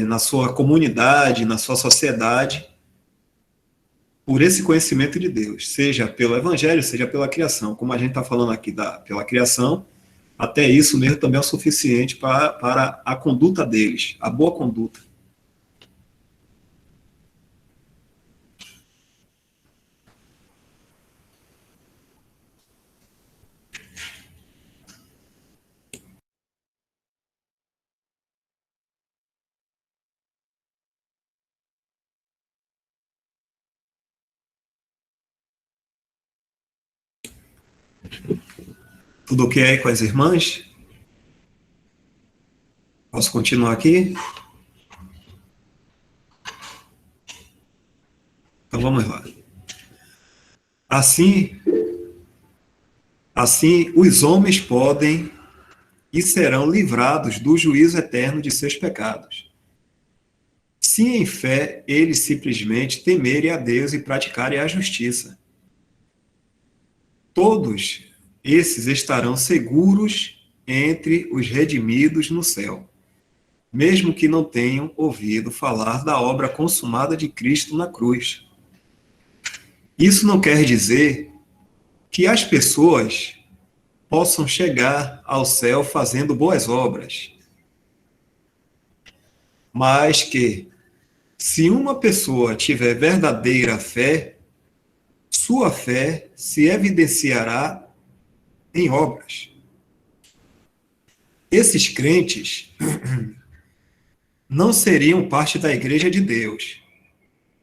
na sua comunidade, na sua sociedade, por esse conhecimento de Deus, seja pelo Evangelho, seja pela criação. Como a gente está falando aqui pela criação, até isso mesmo também é o suficiente para a conduta deles, a boa conduta. Tudo ok aí com as irmãs? Posso continuar aqui? Então vamos lá. Assim, os homens podem e serão livrados do juízo eterno de seus pecados, se em fé eles simplesmente temerem a Deus e praticarem a justiça. Todos esses estarão seguros entre os redimidos no céu, mesmo que não tenham ouvido falar da obra consumada de Cristo na cruz. Isso não quer dizer que as pessoas possam chegar ao céu fazendo boas obras, mas que, se uma pessoa tiver verdadeira fé, sua fé se evidenciará em obras. Esses crentes não seriam parte da Igreja de Deus,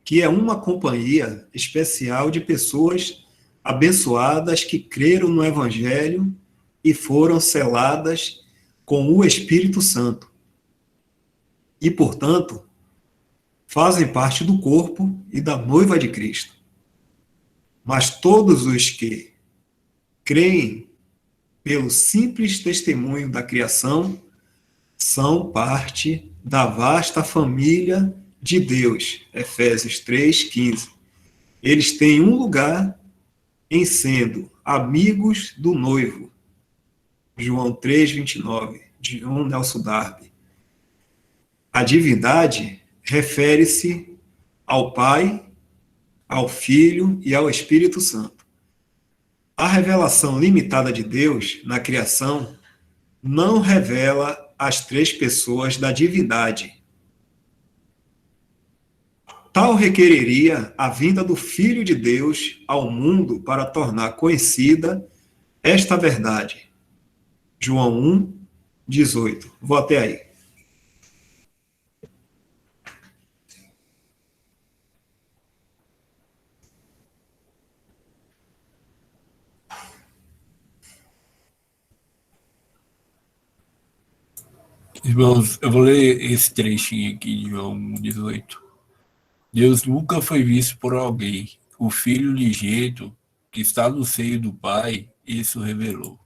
que é uma companhia especial de pessoas abençoadas que creram no Evangelho e foram seladas com o Espírito Santo. E, portanto, fazem parte do corpo e da noiva de Cristo. Mas todos os que creem pelo simples testemunho da criação são parte da vasta família de Deus. Efésios 3:15. Eles têm um lugar em sendo amigos do noivo. João 3:29, de John Nelson Darby. A divindade refere-se ao Pai, ao Filho e ao Espírito Santo. A revelação limitada de Deus na criação não revela as três pessoas da divindade. Tal requereria a vinda do Filho de Deus ao mundo para tornar conhecida esta verdade. João 1:18. Vou até aí. Irmãos, eu vou ler esse trechinho aqui de João 1:18. Deus nunca foi visto por alguém. O Filho unigênito, que está no seio do Pai, isso revelou.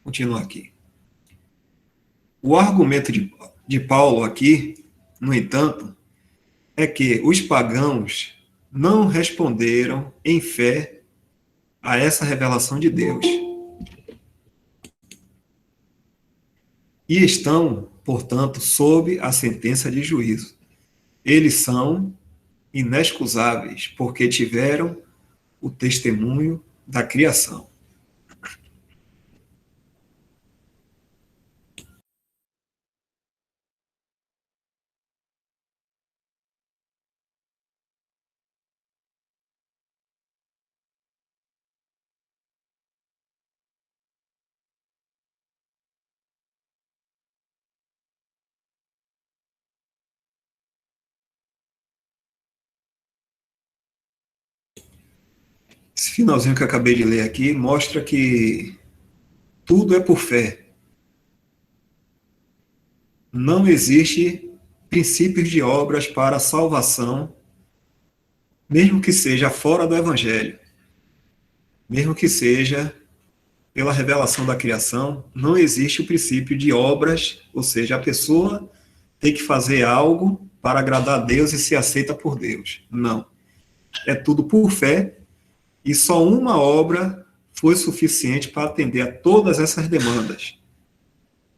Continuar aqui. O argumento de Paulo aqui, no entanto, é que os pagãos não responderam em fé a essa revelação de Deus. E estão, portanto, sob a sentença de juízo. Eles são inexcusáveis, porque tiveram o testemunho da criação. Esse finalzinho que eu acabei de ler aqui mostra que tudo é por fé. Não existe princípios de obras para a salvação, mesmo que seja fora do Evangelho, mesmo que seja pela revelação da criação, não existe o princípio de obras, ou seja, a pessoa tem que fazer algo para agradar a Deus e ser aceita por Deus. Não. É tudo por fé, e só uma obra foi suficiente para atender a todas essas demandas,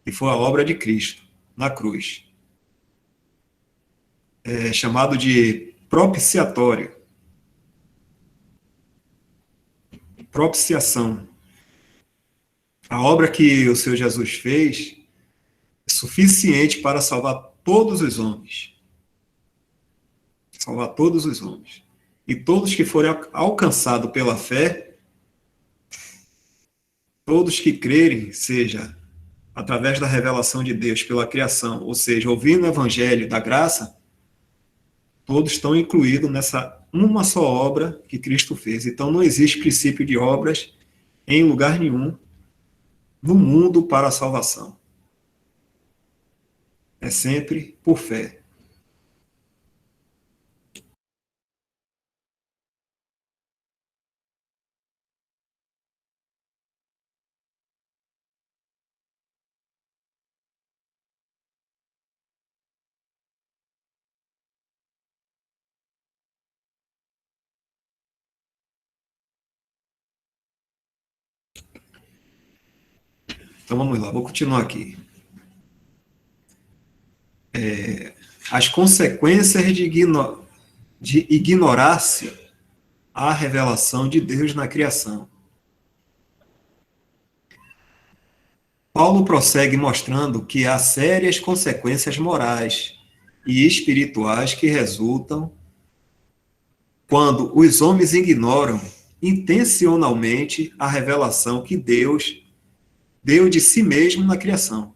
que foi a obra de Cristo, na cruz. É chamado de propiciatório. Propiciação. A obra que o Senhor Jesus fez é suficiente para salvar todos os homens. Salvar todos os homens. E todos que forem alcançados pela fé, todos que crerem, seja através da revelação de Deus pela criação, ou seja, ouvindo o evangelho da graça, todos estão incluídos nessa uma só obra que Cristo fez. Então não existe princípio de obras em lugar nenhum no mundo para a salvação. É sempre por fé. Então vamos lá, vou continuar aqui. As consequências de ignorar-se a revelação de Deus na criação. Paulo prossegue mostrando que há sérias consequências morais e espirituais que resultam quando os homens ignoram intencionalmente a revelação que Deus deu de si mesmo na criação.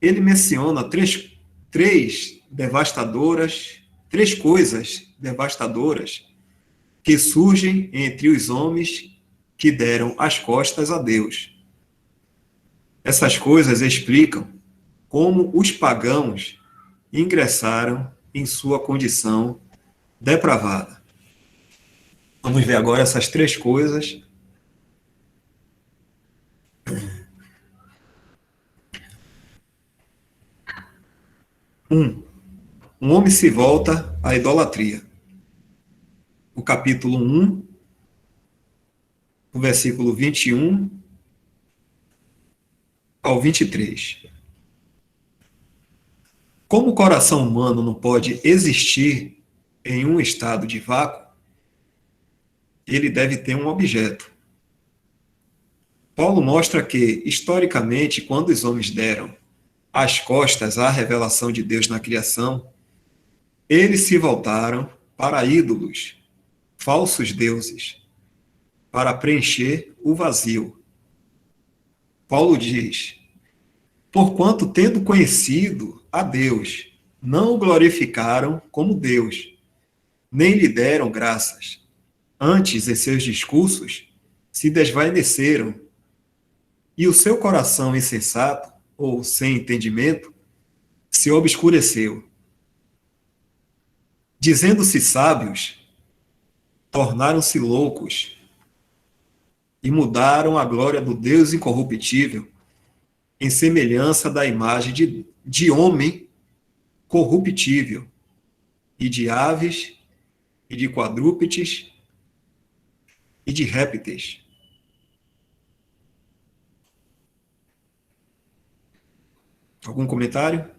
Ele menciona três coisas devastadoras que surgem entre os homens que deram as costas a Deus. Essas coisas explicam como os pagãos ingressaram em sua condição depravada. Vamos ver agora essas três coisas. Um homem se volta à idolatria. O capítulo 1, o versículo 21 ao 23. Como o coração humano não pode existir em um estado de vácuo, ele deve ter um objeto. Paulo mostra que, historicamente, quando os homens deram as costas à revelação de Deus na criação, eles se voltaram para ídolos, falsos deuses, para preencher o vazio. Paulo diz: porquanto, tendo conhecido a Deus, não o glorificaram como Deus, nem lhe deram graças. Antes, em seus discursos, se desvaneceram, e o seu coração insensato, ou sem entendimento, se obscureceu. Dizendo-se sábios, tornaram-se loucos, e mudaram a glória do Deus incorruptível em semelhança da imagem de homem corruptível, e de aves, e de quadrúpedes, e de répteis. Algum comentário?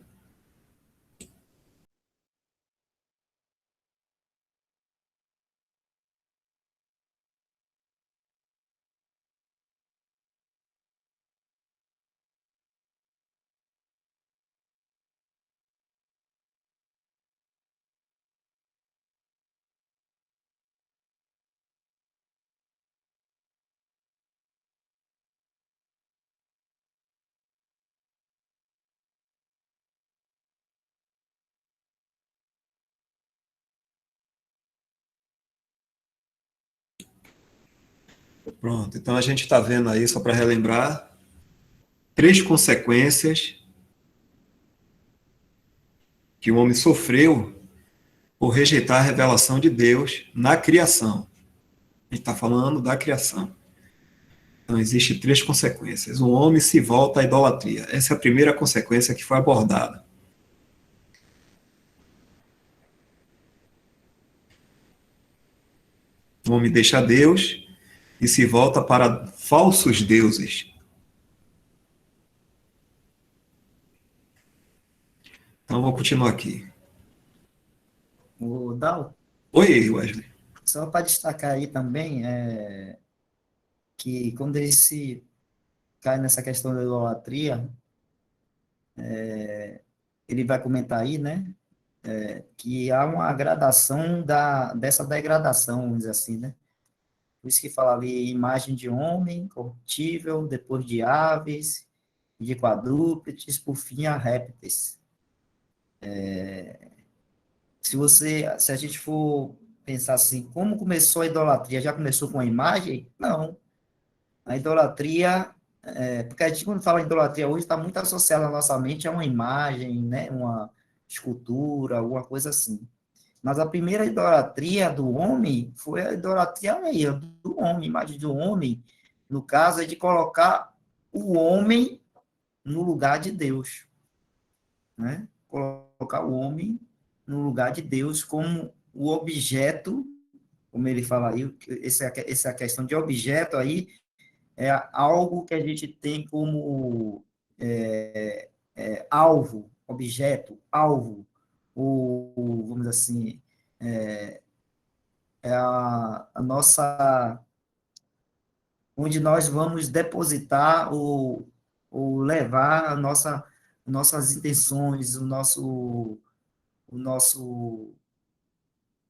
Pronto, então a gente está vendo aí, só para relembrar, três consequências que o homem sofreu por rejeitar a revelação de Deus na criação. A gente está falando da criação. Então, existem três consequências. O homem se volta à idolatria. Essa é a primeira consequência que foi abordada. O homem deixa Deus e se volta para falsos deuses. Então, vou continuar aqui. O Dal, Oi, Wesley. só para destacar aí também, que quando ele se cai nessa questão da idolatria, ele vai comentar aí, né, que há uma gradação dessa degradação, vamos dizer assim, né? Por isso que fala ali imagem de homem, corruptível, depois de aves, de quadrúpedes, por fim a répteis. Se a gente for pensar assim, como começou a idolatria? Já começou com a imagem? Não. A idolatria, porque a gente quando fala em idolatria hoje, está muito associada na nossa mente a uma imagem, né? Uma escultura, alguma coisa assim. Mas a primeira idolatria do homem foi a idolatria aí, do homem, a imagem do homem, no caso, é de colocar o homem no lugar de Deus, né? Colocar o homem no lugar de Deus como o objeto, como ele fala aí, essa questão de objeto aí, é algo que a gente tem como alvo, objeto, alvo, ou, vamos dizer assim, é a nossa, onde nós vamos depositar ou levar nossas intenções, o nosso,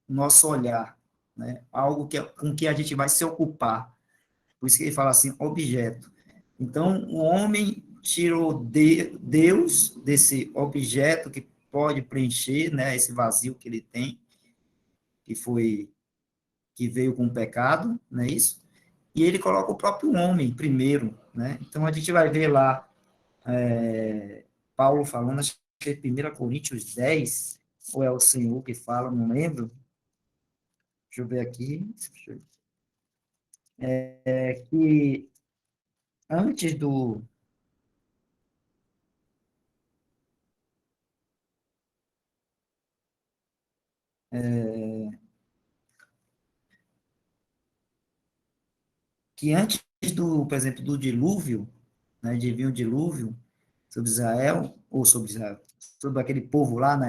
nosso olhar, né? Algo com que a gente vai se ocupar. Por isso que ele fala assim, objeto. Então, o homem tirou Deus desse objeto que pode preencher, né, esse vazio que ele tem, que veio com o pecado, não é isso? E ele coloca o próprio homem primeiro, né? Então, a gente vai ver lá Paulo falando, acho que é 1 Coríntios 10, ou é o Senhor que fala, não lembro. Deixa eu ver aqui. Que antes do... que antes do, por exemplo, do dilúvio, né, de vir o dilúvio sobre Israel, ou sobre Israel, sobre aquele povo lá,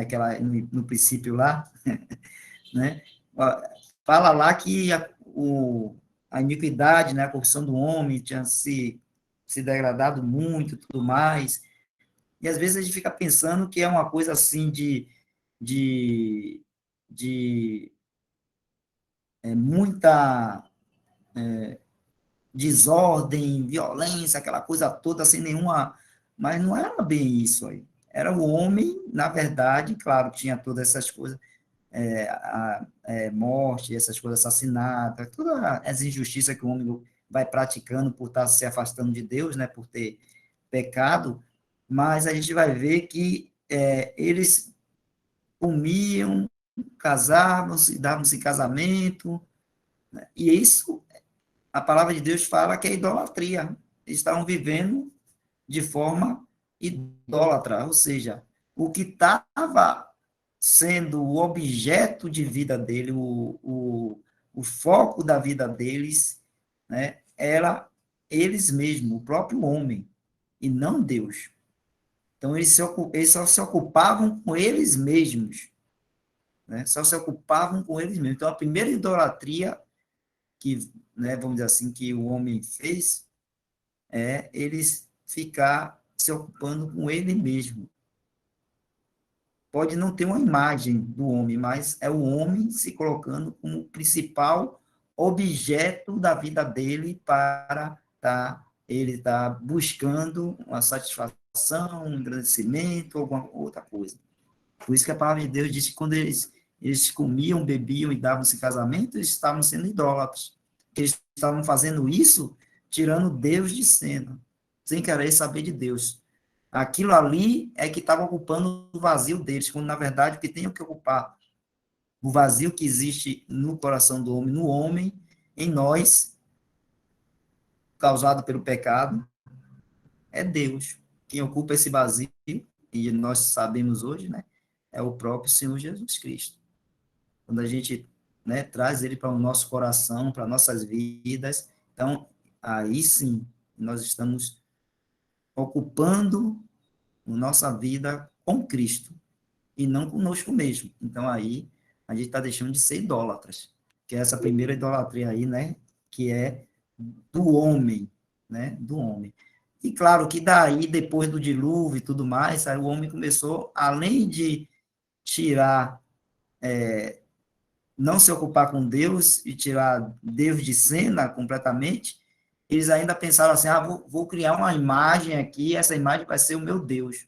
no princípio lá, né, fala lá que a iniquidade, né, a corrupção do homem tinha se degradado muito e tudo mais, e às vezes a gente fica pensando que é uma coisa assim de, de muita desordem, violência, aquela coisa toda, sem nenhuma... Mas não era bem isso aí. Era o homem, na verdade, claro, tinha todas essas coisas, morte, essas coisas, assassinato, todas as injustiças que o homem vai praticando por estar se afastando de Deus, né, por ter pecado, mas a gente vai ver que eles comiam, casavam-se, davam-se em casamento, né, e isso a palavra de Deus fala que é idolatria. Eles estavam vivendo de forma idólatra, ou seja, o que estava sendo o objeto de vida dele, o foco da vida deles, né, era eles mesmos, o próprio homem, e não Deus. Então, eles só se ocupavam com eles mesmos, né, só se ocupavam com eles mesmos. Então, a primeira idolatria que, né, vamos dizer assim, que o homem fez, eles ficar se ocupando com ele mesmo. Pode não ter uma imagem do homem, mas é o homem se colocando como principal objeto da vida dele para ele estar buscando uma satisfação, um engrandecimento, alguma outra coisa. Por isso que a palavra de Deus diz que quando eles comiam, bebiam e davam-se casamento, eles estavam sendo idólatras. Eles estavam fazendo isso tirando Deus de cena, sem querer saber de Deus. Aquilo ali é que estava ocupando o vazio deles, quando, na verdade, o que tem que ocupar o vazio que existe no coração do homem, no homem, em nós, causado pelo pecado, é Deus. Quem ocupa esse vazio, e nós sabemos hoje, né, é o próprio Senhor Jesus Cristo. Quando a gente, né, traz ele para o nosso coração, para nossas vidas, então, aí sim, nós estamos ocupando a nossa vida com Cristo, e não conosco mesmo. Então, aí, a gente está deixando de ser idólatras, que é essa primeira idolatria aí, né, que é do homem, né, do homem. E claro que daí, depois do dilúvio e tudo mais, aí o homem começou, além de tirar, não se ocupar com Deus e tirar Deus de cena completamente, eles ainda pensaram assim, vou criar uma imagem aqui, essa imagem vai ser o meu Deus.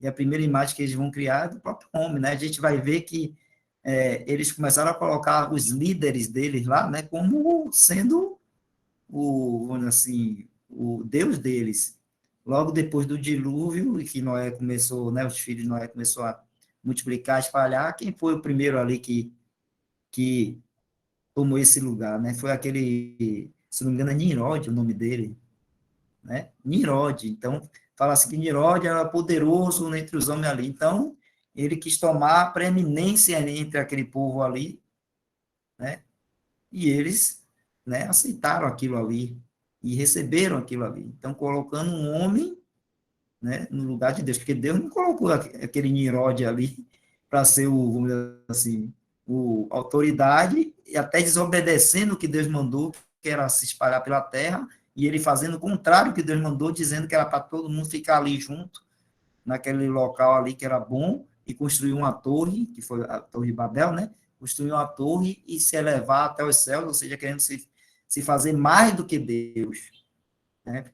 E a primeira imagem que eles vão criar é do próprio homem, né? A gente vai ver que eles começaram a colocar os líderes deles lá, né, como sendo vamos dizer assim, o Deus deles. Logo depois do dilúvio, e que Noé começou, né, os filhos de Noé começou a multiplicar, espalhar, quem foi o primeiro ali que tomou esse lugar, né? Foi aquele, se não me engano, é Nimrod o nome dele, né? Nimrod. Então, fala assim que Nimrod era poderoso entre os homens ali. Então, ele quis tomar a preeminência entre aquele povo ali, né? E eles, né, aceitaram aquilo ali e receberam aquilo ali. Então, colocando um homem, né, no lugar de Deus, porque Deus não colocou aquele Nimrod ali para ser vamos dizer assim, a autoridade, e até desobedecendo o que Deus mandou, que era se espalhar pela terra, e ele fazendo o contrário que Deus mandou, dizendo que era para todo mundo ficar ali junto, naquele local ali que era bom, e construir uma torre, que foi a Torre de Babel, né? Construir uma torre e se elevar até os céus, ou seja, querendo se fazer mais do que Deus, né?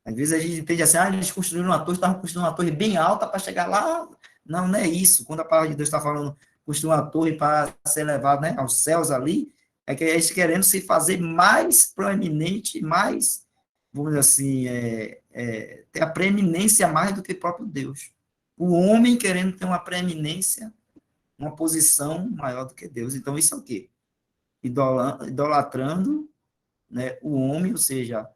Às vezes a gente entende assim, eles construíram uma torre, estavam construindo uma torre bem alta para chegar lá. Não, não é isso. Quando a palavra de Deus está falando construir uma torre para ser levado, né, aos céus ali, é que eles querendo se fazer mais proeminente, mais, vamos dizer assim, ter a preeminência mais do que o próprio Deus. O homem querendo ter uma preeminência, uma posição maior do que Deus. Então, isso é o quê? Idolatrando, né, o homem, ou seja,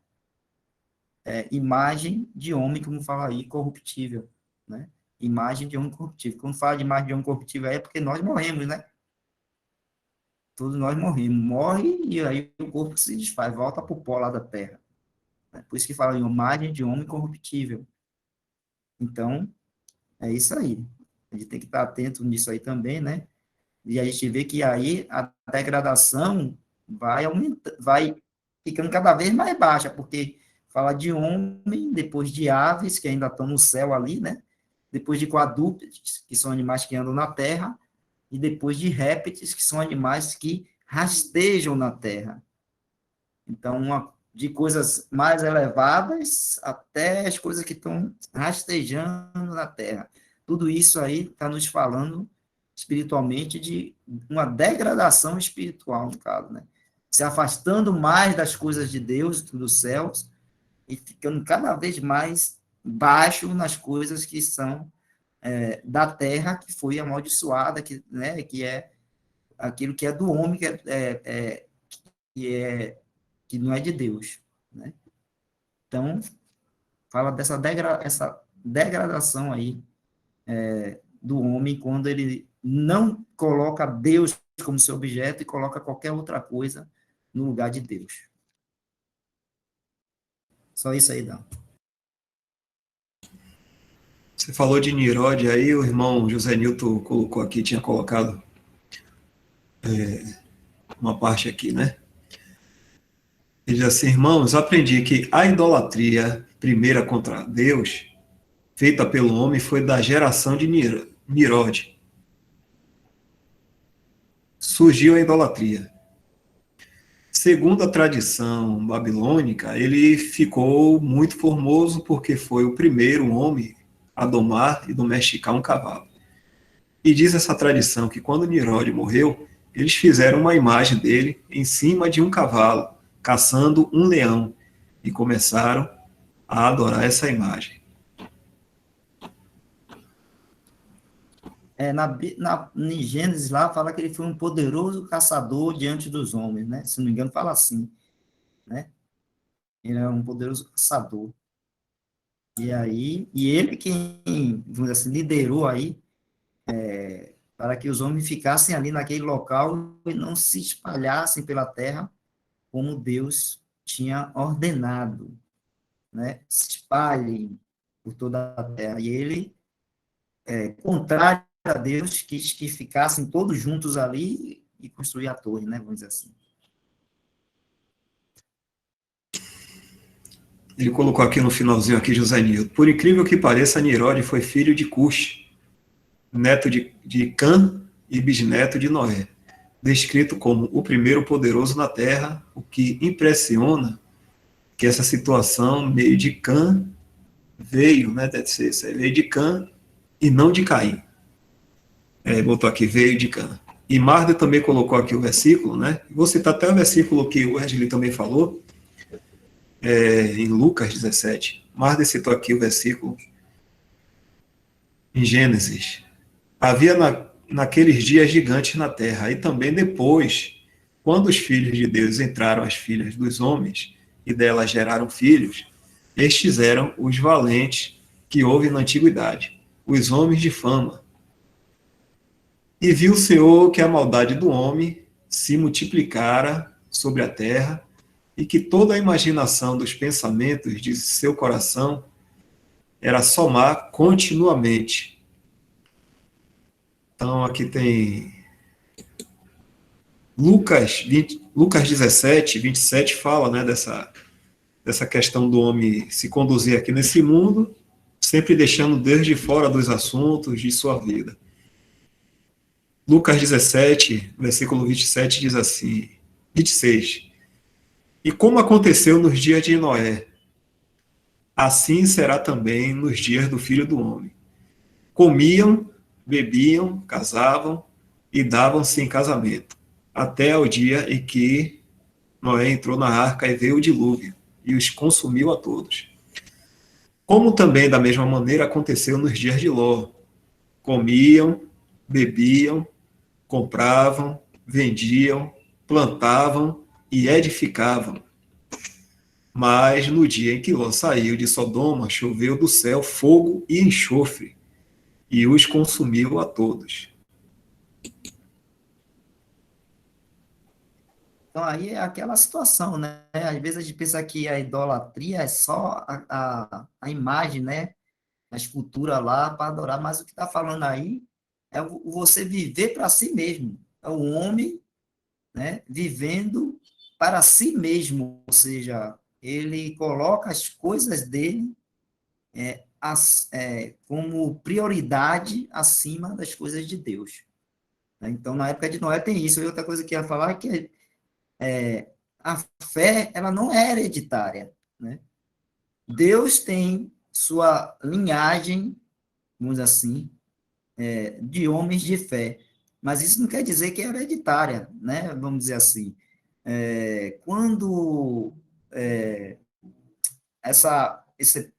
imagem de homem, como fala aí, corruptível, né? Imagem de homem corruptível. Quando fala de imagem de homem corruptível é porque nós morremos, né? Todos nós morremos. Morre e aí o corpo se desfaz, volta para o pó lá da terra. Por isso que fala em imagem de homem corruptível. Então, é isso aí. A gente tem que estar atento nisso aí também, né? E a gente vê que aí a degradação vai ficando cada vez mais baixa, porque fala de homem, depois de aves, que ainda estão no céu ali, né? Depois de quadrúpedes, que são animais que andam na terra, e depois de répteis, que são animais que rastejam na terra. Então, de coisas mais elevadas até as coisas que estão rastejando na terra. Tudo isso aí está nos falando espiritualmente de uma degradação espiritual, no caso, né? Se afastando mais das coisas de Deus, dos céus, e ficando cada vez mais baixo nas coisas que são da terra, que foi amaldiçoada, né, que é aquilo que é do homem, que não é de Deus, né? Então, fala dessa essa degradação aí do homem quando ele não coloca Deus como seu objeto e coloca qualquer outra coisa no lugar de Deus. Só isso aí, Dan. Você falou de Nirod, aí o irmão José Nilton colocou aqui, tinha colocado uma parte aqui, né? Ele diz assim, irmãos, aprendi que a idolatria primeira contra Deus, feita pelo homem, foi da geração de Nirod. Surgiu a idolatria. Segundo a tradição babilônica, ele ficou muito formoso porque foi o primeiro homem a domar e domesticar um cavalo. E diz essa tradição que quando Nirod morreu, eles fizeram uma imagem dele em cima de um cavalo, caçando um leão, e começaram a adorar essa imagem. Em Gênesis lá, fala que ele foi um poderoso caçador diante dos homens, né? Se não me engano, fala assim, né? Ele era um poderoso caçador. E ele quem, vamos dizer assim, liderou aí para que os homens ficassem ali naquele local e não se espalhassem pela terra como Deus tinha ordenado, né? Se espalhem por toda a terra. E ele, contrário a Deus, quis que ficassem todos juntos ali e construir a torre, né? Vamos dizer assim. Ele colocou aqui no finalzinho aqui, José Nilton. Por incrível que pareça, Nirod foi filho de Cush, neto de Cã e bisneto de Noé, descrito como o primeiro poderoso na terra, o que impressiona que essa situação meio de Cã veio, né, deve ser isso, veio de Cã e não de Caim. Botou aqui, veio de Cã. E Marder também colocou aqui o versículo, né? Vou citar até o versículo que o Wesley também falou, em Lucas 17. Marder citou aqui o versículo em Gênesis. Havia naqueles dias gigantes na terra, e também depois, quando os filhos de Deus entraram as filhas dos homens, e delas geraram filhos, estes eram os valentes que houve na antiguidade, os homens de fama. E viu o Senhor que a maldade do homem se multiplicara sobre a terra, e que toda a imaginação dos pensamentos de seu coração era só má continuamente. Então, aqui tem Lucas 17, 27, fala, né, dessa questão do homem se conduzir aqui nesse mundo, sempre deixando Deus de fora dos assuntos de sua vida. Lucas 17, versículo 27, diz assim, 26. E como aconteceu nos dias de Noé, assim será também nos dias do Filho do Homem. Comiam, bebiam, casavam e davam-se em casamento, até ao dia em que Noé entrou na arca e veio o dilúvio, e os consumiu a todos. Como também, da mesma maneira, aconteceu nos dias de Ló. Comiam, bebiam, compravam, vendiam, plantavam e edificavam. Mas no dia em que Ló saiu de Sodoma, choveu do céu fogo e enxofre, e os consumiu a todos. Então, aí é aquela situação, né? Às vezes a gente pensa que a idolatria é só a imagem, né? A escultura lá para adorar, mas o que está falando aí é você viver para si mesmo. É o homem, né? Vivendo para si mesmo, ou seja, ele coloca as coisas dele como prioridade acima das coisas de Deus. Então, na época de Noé tem isso. E outra coisa que eu ia falar é que a fé, ela não é hereditária, né? Deus tem sua linhagem, vamos dizer assim, de homens de fé, mas isso não quer dizer que é hereditária, né? Vamos dizer assim. Quando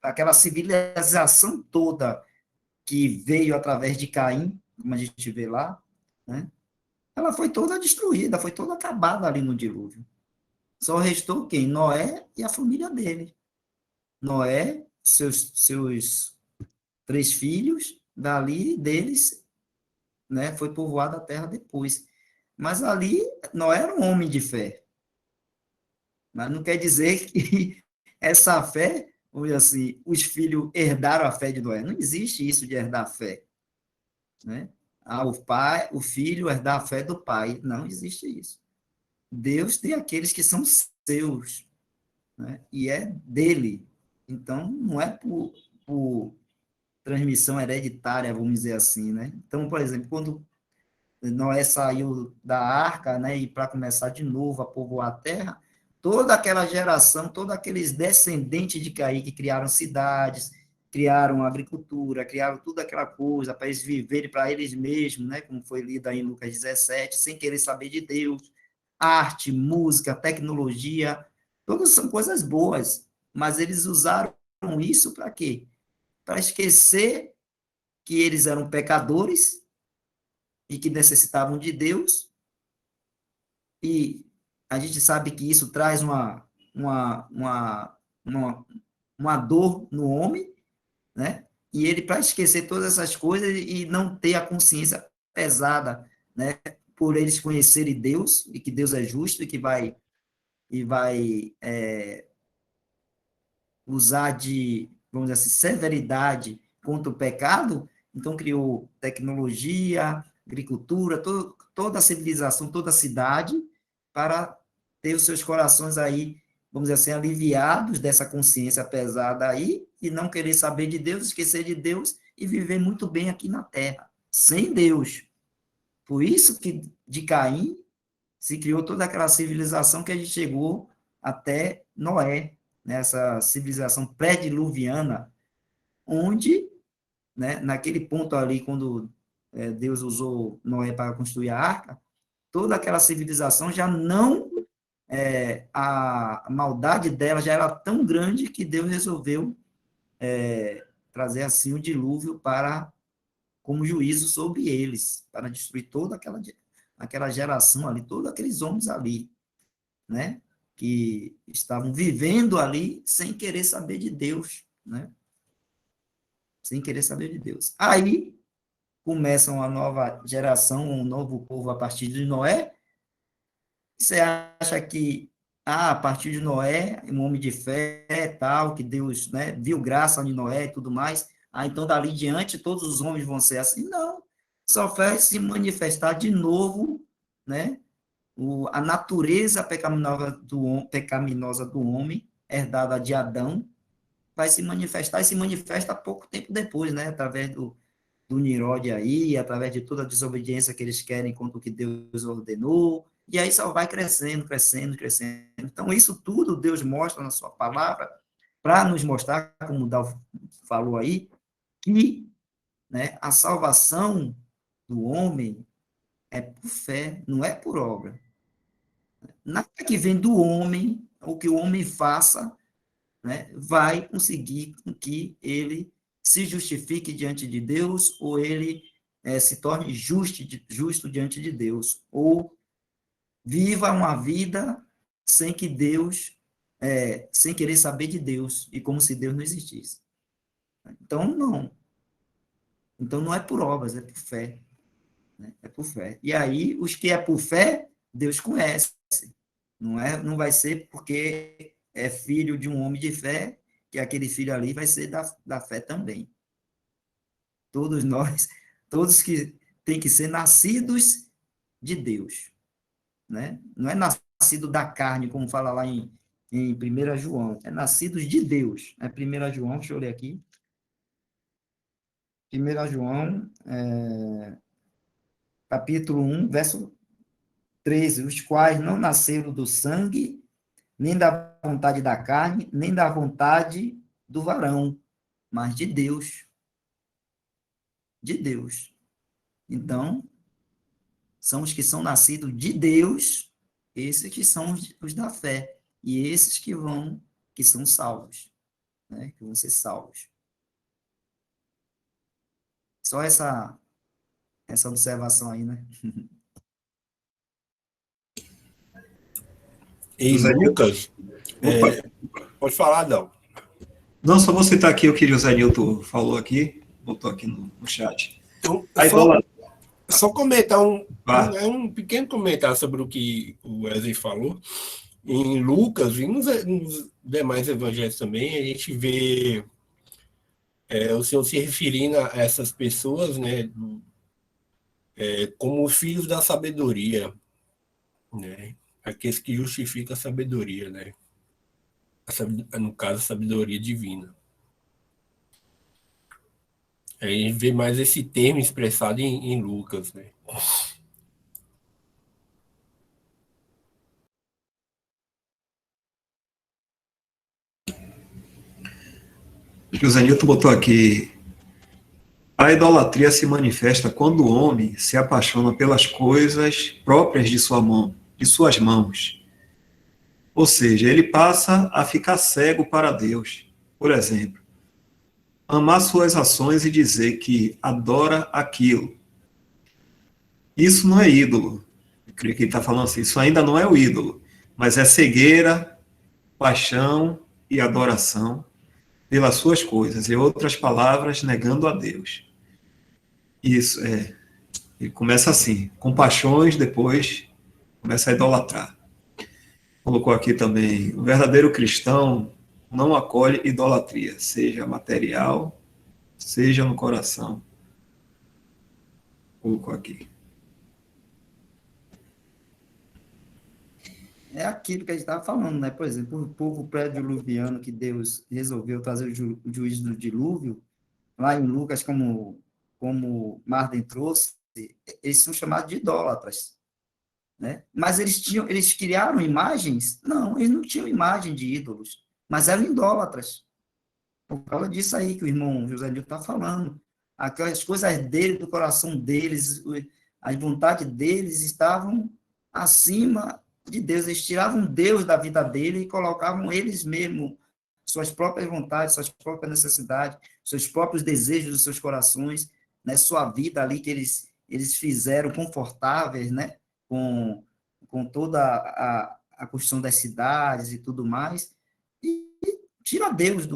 aquela civilização toda que veio através de Caim, como a gente vê lá, né? Ela foi toda destruída, foi toda acabada ali no dilúvio. Só restou quem? Noé e a família dele. Noé, seus 3 filhos, dali deles, né, foi povoada a terra depois. Mas ali, Noé era um homem de fé. Mas não quer dizer que essa fé, vamos dizer assim, os filhos herdaram a fé de Noé. Não existe isso de herdar a fé, né? O filho herdar a fé do pai. Não existe isso. Deus tem aqueles que são seus, né? E é dele. Então, não é por transmissão hereditária, vamos dizer assim, né? Então, por exemplo, quando Noé saiu da arca, né, e para começar de novo a povoar a terra, toda aquela geração, todos aqueles descendentes de Caim que criaram cidades, criaram agricultura, criaram toda aquela coisa para eles viverem para eles mesmos, né, como foi lido aí em Lucas 17, sem querer saber de Deus. Arte, música, tecnologia, todas são coisas boas, mas eles usaram isso para quê? Para esquecer que eles eram pecadores e que necessitavam de Deus, e a gente sabe que isso traz uma dor no homem, né? E ele, para esquecer todas essas coisas e não ter a consciência pesada, né? Por eles conhecerem Deus, e que Deus é justo e que vai usar de, vamos dizer assim, severidade contra o pecado, então criou tecnologia, agricultura, toda a civilização, toda a cidade, para ter os seus corações aí, vamos dizer assim, aliviados dessa consciência pesada aí, e não querer saber de Deus, esquecer de Deus e viver muito bem aqui na Terra, sem Deus. Por isso que de Caim se criou toda aquela civilização que a gente chegou até Noé, nessa civilização pré-diluviana, onde, né, naquele ponto ali, quando Deus usou Noé para construir a arca, toda aquela civilização já não, a maldade dela já era tão grande que Deus resolveu trazer assim o dilúvio para como juízo sobre eles, para destruir toda aquela geração ali, todos aqueles homens ali, né, que estavam vivendo ali sem querer saber de Deus, né? Sem querer saber de Deus. Aí começa uma nova geração, um novo povo a partir de Noé. Você acha que a partir de Noé, um homem de fé, tal, que Deus, né, viu graça em Noé e tudo mais, então dali diante todos os homens vão ser assim? Não. Só vai se manifestar de novo, né, a natureza pecaminosa do homem, herdada de Adão, vai se manifestar, e se manifesta pouco tempo depois, né? Através do Nirode aí, através de toda a desobediência que eles querem contra o que Deus ordenou, e aí só vai crescendo, crescendo, crescendo. Então, isso tudo Deus mostra na sua palavra para nos mostrar, como o Dal falou aí, que, né, a salvação do homem é por fé, não é por obra. Nada que vem do homem, o que o homem faça, né, vai conseguir com que ele se justifique diante de Deus, ou ele se torne justo diante de Deus, ou viva uma vida sem que Deus, sem querer saber de Deus, e como se Deus não existisse. Então, não. Então, não é por obras, é por fé. Né? É por fé. E aí, os que é por fé, Deus conhece. Não vai ser porque é filho de um homem de fé, que aquele filho ali vai ser da fé também. Todos nós, todos que têm que ser nascidos de Deus. Né? Não é nascido da carne, como fala lá em 1 João, é nascidos de Deus. 1 João, deixa eu ler aqui. 1 João, capítulo 1, verso 13, os quais não nasceram do sangue, nem da vontade da carne, nem da vontade do varão, mas de Deus. De Deus. Então, são os que são nascidos de Deus, esses que são os da fé, e esses que são salvos, né? Que vão ser salvos. Só essa observação aí, né? Em Lucas, pode falar, não. Não, só vou citar aqui o que José Nilton falou aqui, botou aqui no chat. Então, só comentar um pequeno comentário sobre o que o Wesley falou. Em Lucas e nos demais evangelhos também, a gente vê o Senhor se referindo a essas pessoas, né, como filhos da sabedoria, né, aqueles que justificam a sabedoria, né, no caso, a sabedoria divina. A gente vê mais esse termo expressado em Lucas, né. José Nilton botou aqui: a idolatria se manifesta quando o homem se apaixona pelas coisas próprias de suas mãos. Ou seja, ele passa a ficar cego para Deus. Por exemplo, amar suas ações e dizer que adora aquilo. Isso não é ídolo. Eu creio que ele está falando assim, isso ainda não é o ídolo, mas é cegueira, paixão e adoração pelas suas coisas, em outras palavras, negando a Deus. Isso, ele começa assim, com paixões, depois começa a idolatrar. Colocou aqui também, o verdadeiro cristão não acolhe idolatria, seja material, seja no coração. Colocou aqui. É aquilo que a gente estava falando, né? Por exemplo, o povo pré-diluviano que Deus resolveu trazer o juízo do dilúvio, lá em Lucas, como Marden trouxe, eles são chamados de idólatras, né? Mas eles criaram imagens? Não, eles não tinham imagem de ídolos, mas eram idólatras. Por causa disso aí que o irmão José Nilton está falando. Aquelas coisas dele, do coração deles, as vontades deles estavam acima de Deus. Eles tiravam Deus da vida dele e colocavam eles mesmos, suas próprias vontades, suas próprias necessidades, seus próprios desejos dos seus corações, né? Sua vida ali que eles fizeram confortáveis, né? Com toda a construção das cidades e tudo mais, e tira Deus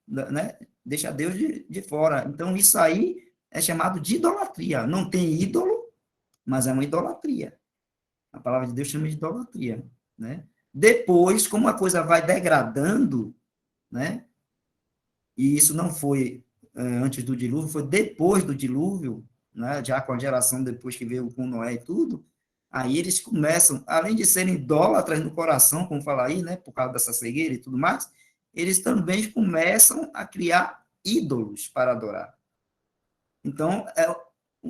né? Deixa Deus de fora. Então, isso aí é chamado de idolatria. Não tem ídolo, mas é uma idolatria. A palavra de Deus chama de idolatria, né? Depois, como a coisa vai degradando, né? E isso não foi antes do dilúvio, foi depois do dilúvio, né? Já com a geração depois que veio com Noé e tudo, aí eles começam, além de serem idólatras no coração, como fala aí, né? Por causa dessa cegueira e tudo mais, eles também começam a criar ídolos para adorar. Então,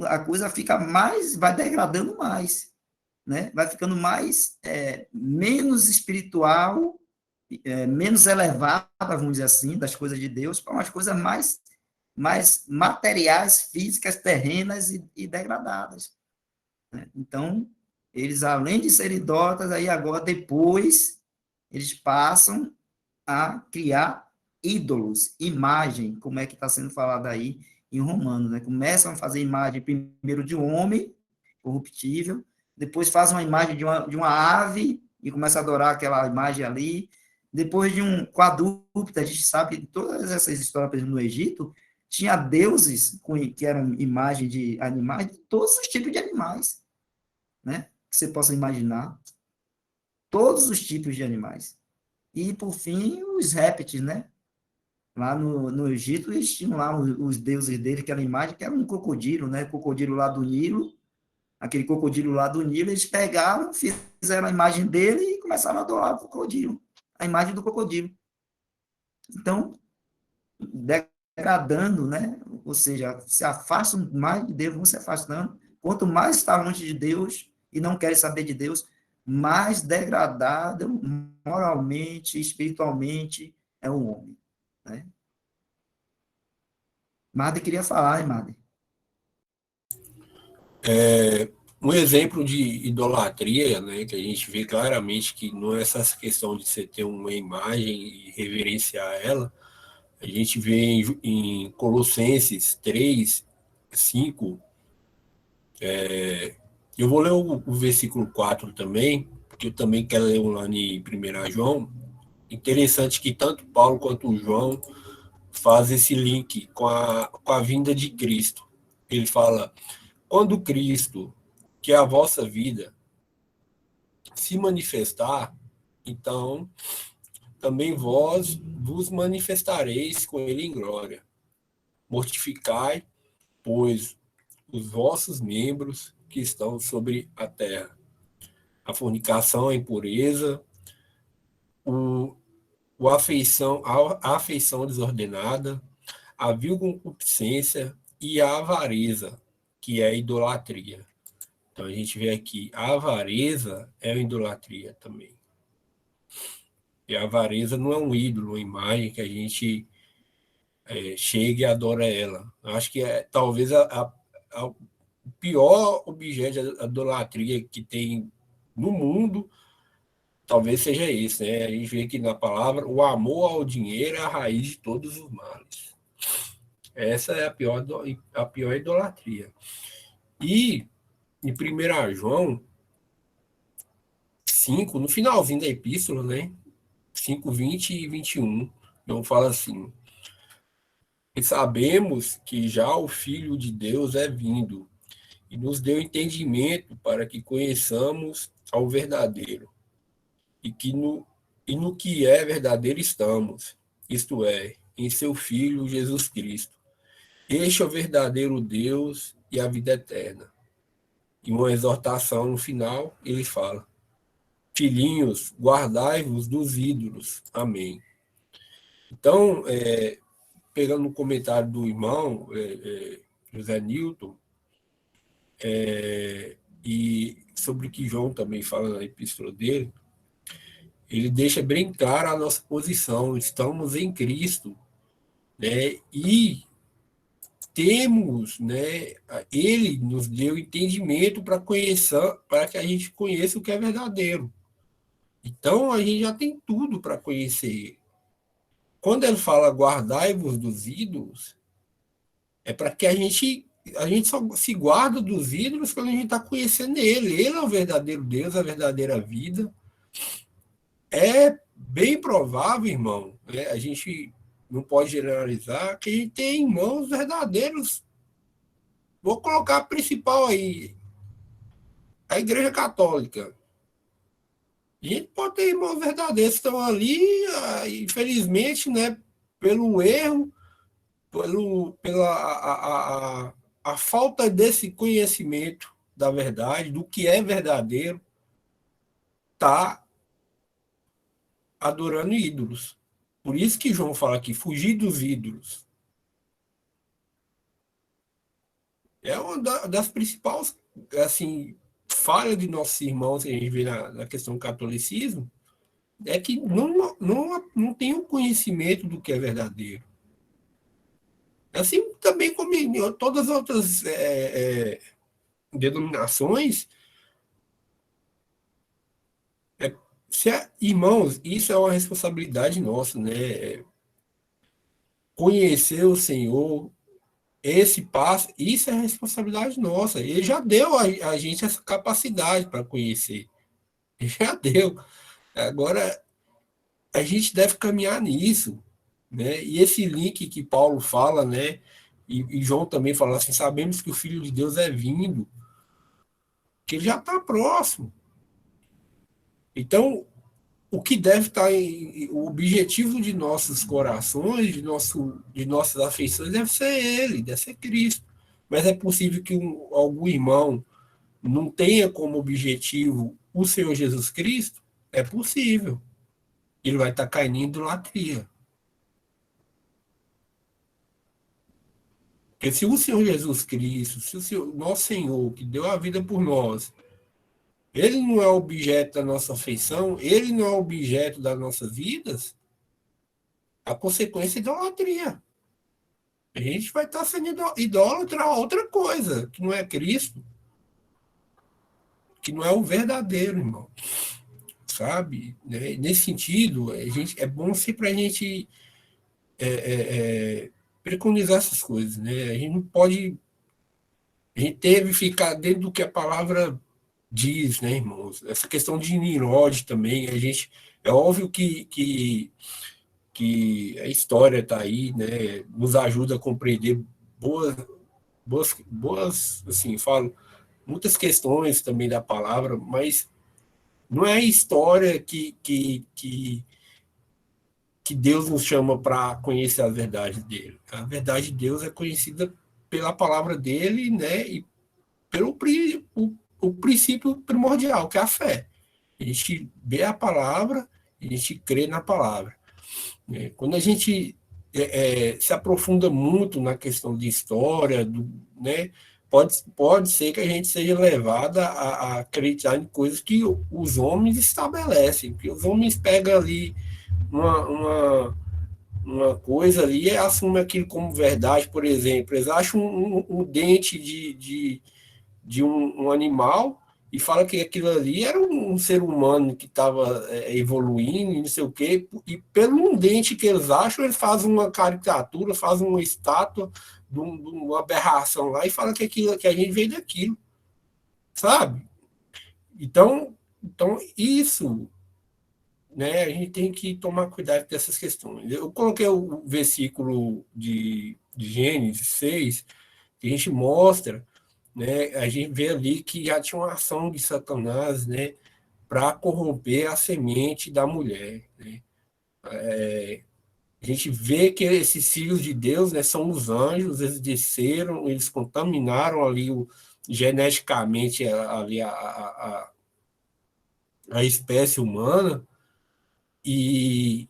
a coisa fica mais, vai degradando mais, né? Vai ficando menos espiritual menos elevada, vamos dizer assim, das coisas de Deus, para umas coisas mais materiais, físicas, terrenas e degradadas. Né? Então, eles, além de serem idólatras, aí agora, depois, eles passam a criar ídolos, imagem, como é que está sendo falado aí em Romanos, né? Começam a fazer imagem primeiro de um homem corruptível, depois fazem uma imagem de uma ave e começa a adorar aquela imagem ali, depois de um quadrúpede, a gente sabe que todas essas histórias, por exemplo, no Egito, tinha deuses que eram imagem de animais, de todos os tipos de animais, né? Que você possa imaginar, todos os tipos de animais. E, por fim, os répteis, né? Lá no Egito, eles tinham lá os deuses dele, aquela imagem, que era um crocodilo, né? Crocodilo lá do Nilo, aquele crocodilo lá do Nilo, eles pegaram, fizeram a imagem dele e começaram a adorar o crocodilo, a imagem do crocodilo. Então, degradando, né? Ou seja, se afastam mais de Deus, vão se afastando. Quanto mais está longe de Deus e não querem saber de Deus, mais degradado moralmente, espiritualmente é o homem. Né? Madi queria falar, hein, Madi? Um exemplo de idolatria, né, que a gente vê claramente que não é essa questão de você ter uma imagem e reverenciar ela, a gente vê em Colossenses 3, 5, eu vou ler o versículo 4 também, porque eu também quero ler um lá em 1 João. Interessante que tanto Paulo quanto João faz esse link com a vinda de Cristo. Ele fala, quando Cristo, que é a vossa vida, se manifestar, então também vós vos manifestareis com ele em glória. Mortificai, pois, os vossos membros que estão sobre a terra. A fornicação, a impureza, a afeição desordenada, a vil concupiscência e a avareza, que é a idolatria. Então a gente vê aqui, a avareza é a idolatria também. E a avareza não é um ídolo, uma imagem que a gente chega e adora ela. Eu acho que talvez o pior objeto de idolatria que tem no mundo, talvez seja esse, né? A gente vê aqui na palavra, o amor ao dinheiro é a raiz de todos os males. Essa é a pior idolatria. E em 1 João 5, no finalzinho da epístola, né? 5, 20 e 21, João fala assim, e sabemos que já o Filho de Deus é vindo, e nos deu entendimento para que conheçamos ao verdadeiro, e no que é verdadeiro estamos, isto é, em seu Filho Jesus Cristo. Este é o verdadeiro Deus e a vida eterna. E uma exortação no final, ele fala, filhinhos, guardai-vos dos ídolos. Amém. Então, pegando o comentário do irmão José Newton, e sobre o que João também fala na epístola dele, ele deixa bem clara a nossa posição. Estamos em Cristo, né? E temos, né? Ele nos deu entendimento para que a gente conheça o que é verdadeiro. Então a gente já tem tudo para conhecer ele. Quando ele fala guardai-vos dos ídolos, é para que a gente só se guarda dos ídolos quando a gente está conhecendo ele. Ele é o verdadeiro Deus, a verdadeira vida. É bem provável, irmão, né? A gente não pode generalizar, que a gente tem irmãos verdadeiros. Vou colocar a principal aí, a Igreja Católica. A gente pode ter irmãos verdadeiros que estão ali, infelizmente, né, pelo erro, pela a falta desse conhecimento da verdade, do que é verdadeiro, tá adorando ídolos. Por isso que João fala aqui, fugir dos ídolos. É uma das principais, assim, falhas de nossos irmãos que a gente vê na questão do catolicismo, é que não tem o conhecimento do que é verdadeiro. Assim também como em todas as outras denominações, irmãos, isso é uma responsabilidade nossa, né? Conhecer o Senhor, esse passo, isso é responsabilidade nossa. Ele já deu a gente essa capacidade para conhecer. Ele já deu. Agora, a gente deve caminhar nisso, né? E esse link que Paulo fala, né? E João também fala assim: sabemos que o Filho de Deus é vindo, que ele já está próximo. Então, o que deve estar o objetivo de nossos corações, de nossas afeições, deve ser ele, deve ser Cristo. Mas é possível que algum irmão não tenha como objetivo o Senhor Jesus Cristo? É possível. Ele vai estar caindo em idolatria. Porque se o Senhor Jesus Cristo, se o Senhor, nosso Senhor, que deu a vida por nós, ele não é objeto da nossa afeição, ele não é objeto das nossas vidas, a consequência é idolatria. A gente vai estar sendo idólatra a outra coisa, que não é Cristo, que não é o verdadeiro, irmão. Sabe? Nesse sentido, é bom sempre a gente preconizar essas coisas, né? A gente não pode. A gente deve ficar dentro do que a palavra diz, né, irmãos? Essa questão de Nimrod também, é óbvio que a história está aí, né? Nos ajuda a compreender boas, assim, falo, muitas questões também da palavra, mas não é a história que Deus nos chama para conhecer a verdade dele. A verdade de Deus é conhecida pela palavra dele, né? E pelo o princípio primordial, que é a fé. A gente vê a palavra, a gente crê na palavra. Quando a gente se aprofunda muito na questão de história, né? Pode ser que a gente seja levado a acreditar em coisas que os homens estabelecem, que os homens pegam ali uma coisa ali e assumem aquilo como verdade, por exemplo. Eles acham um dente de um animal e falam que aquilo ali era um ser humano que estava evoluindo e não sei o quê, e pelo um dente que eles acham, eles fazem uma caricatura, fazem uma estátua de uma aberração lá e falam que a gente veio daquilo, sabe? Então isso, né, a gente tem que tomar cuidado com essas questões. Eu coloquei o versículo de Gênesis 6, que a gente mostra, né, a gente vê ali que já tinha uma ação de Satanás, né, para corromper a semente da mulher, né? A gente vê que esses filhos de Deus, né, são os anjos, eles desceram, eles contaminaram ali geneticamente ali a espécie humana, e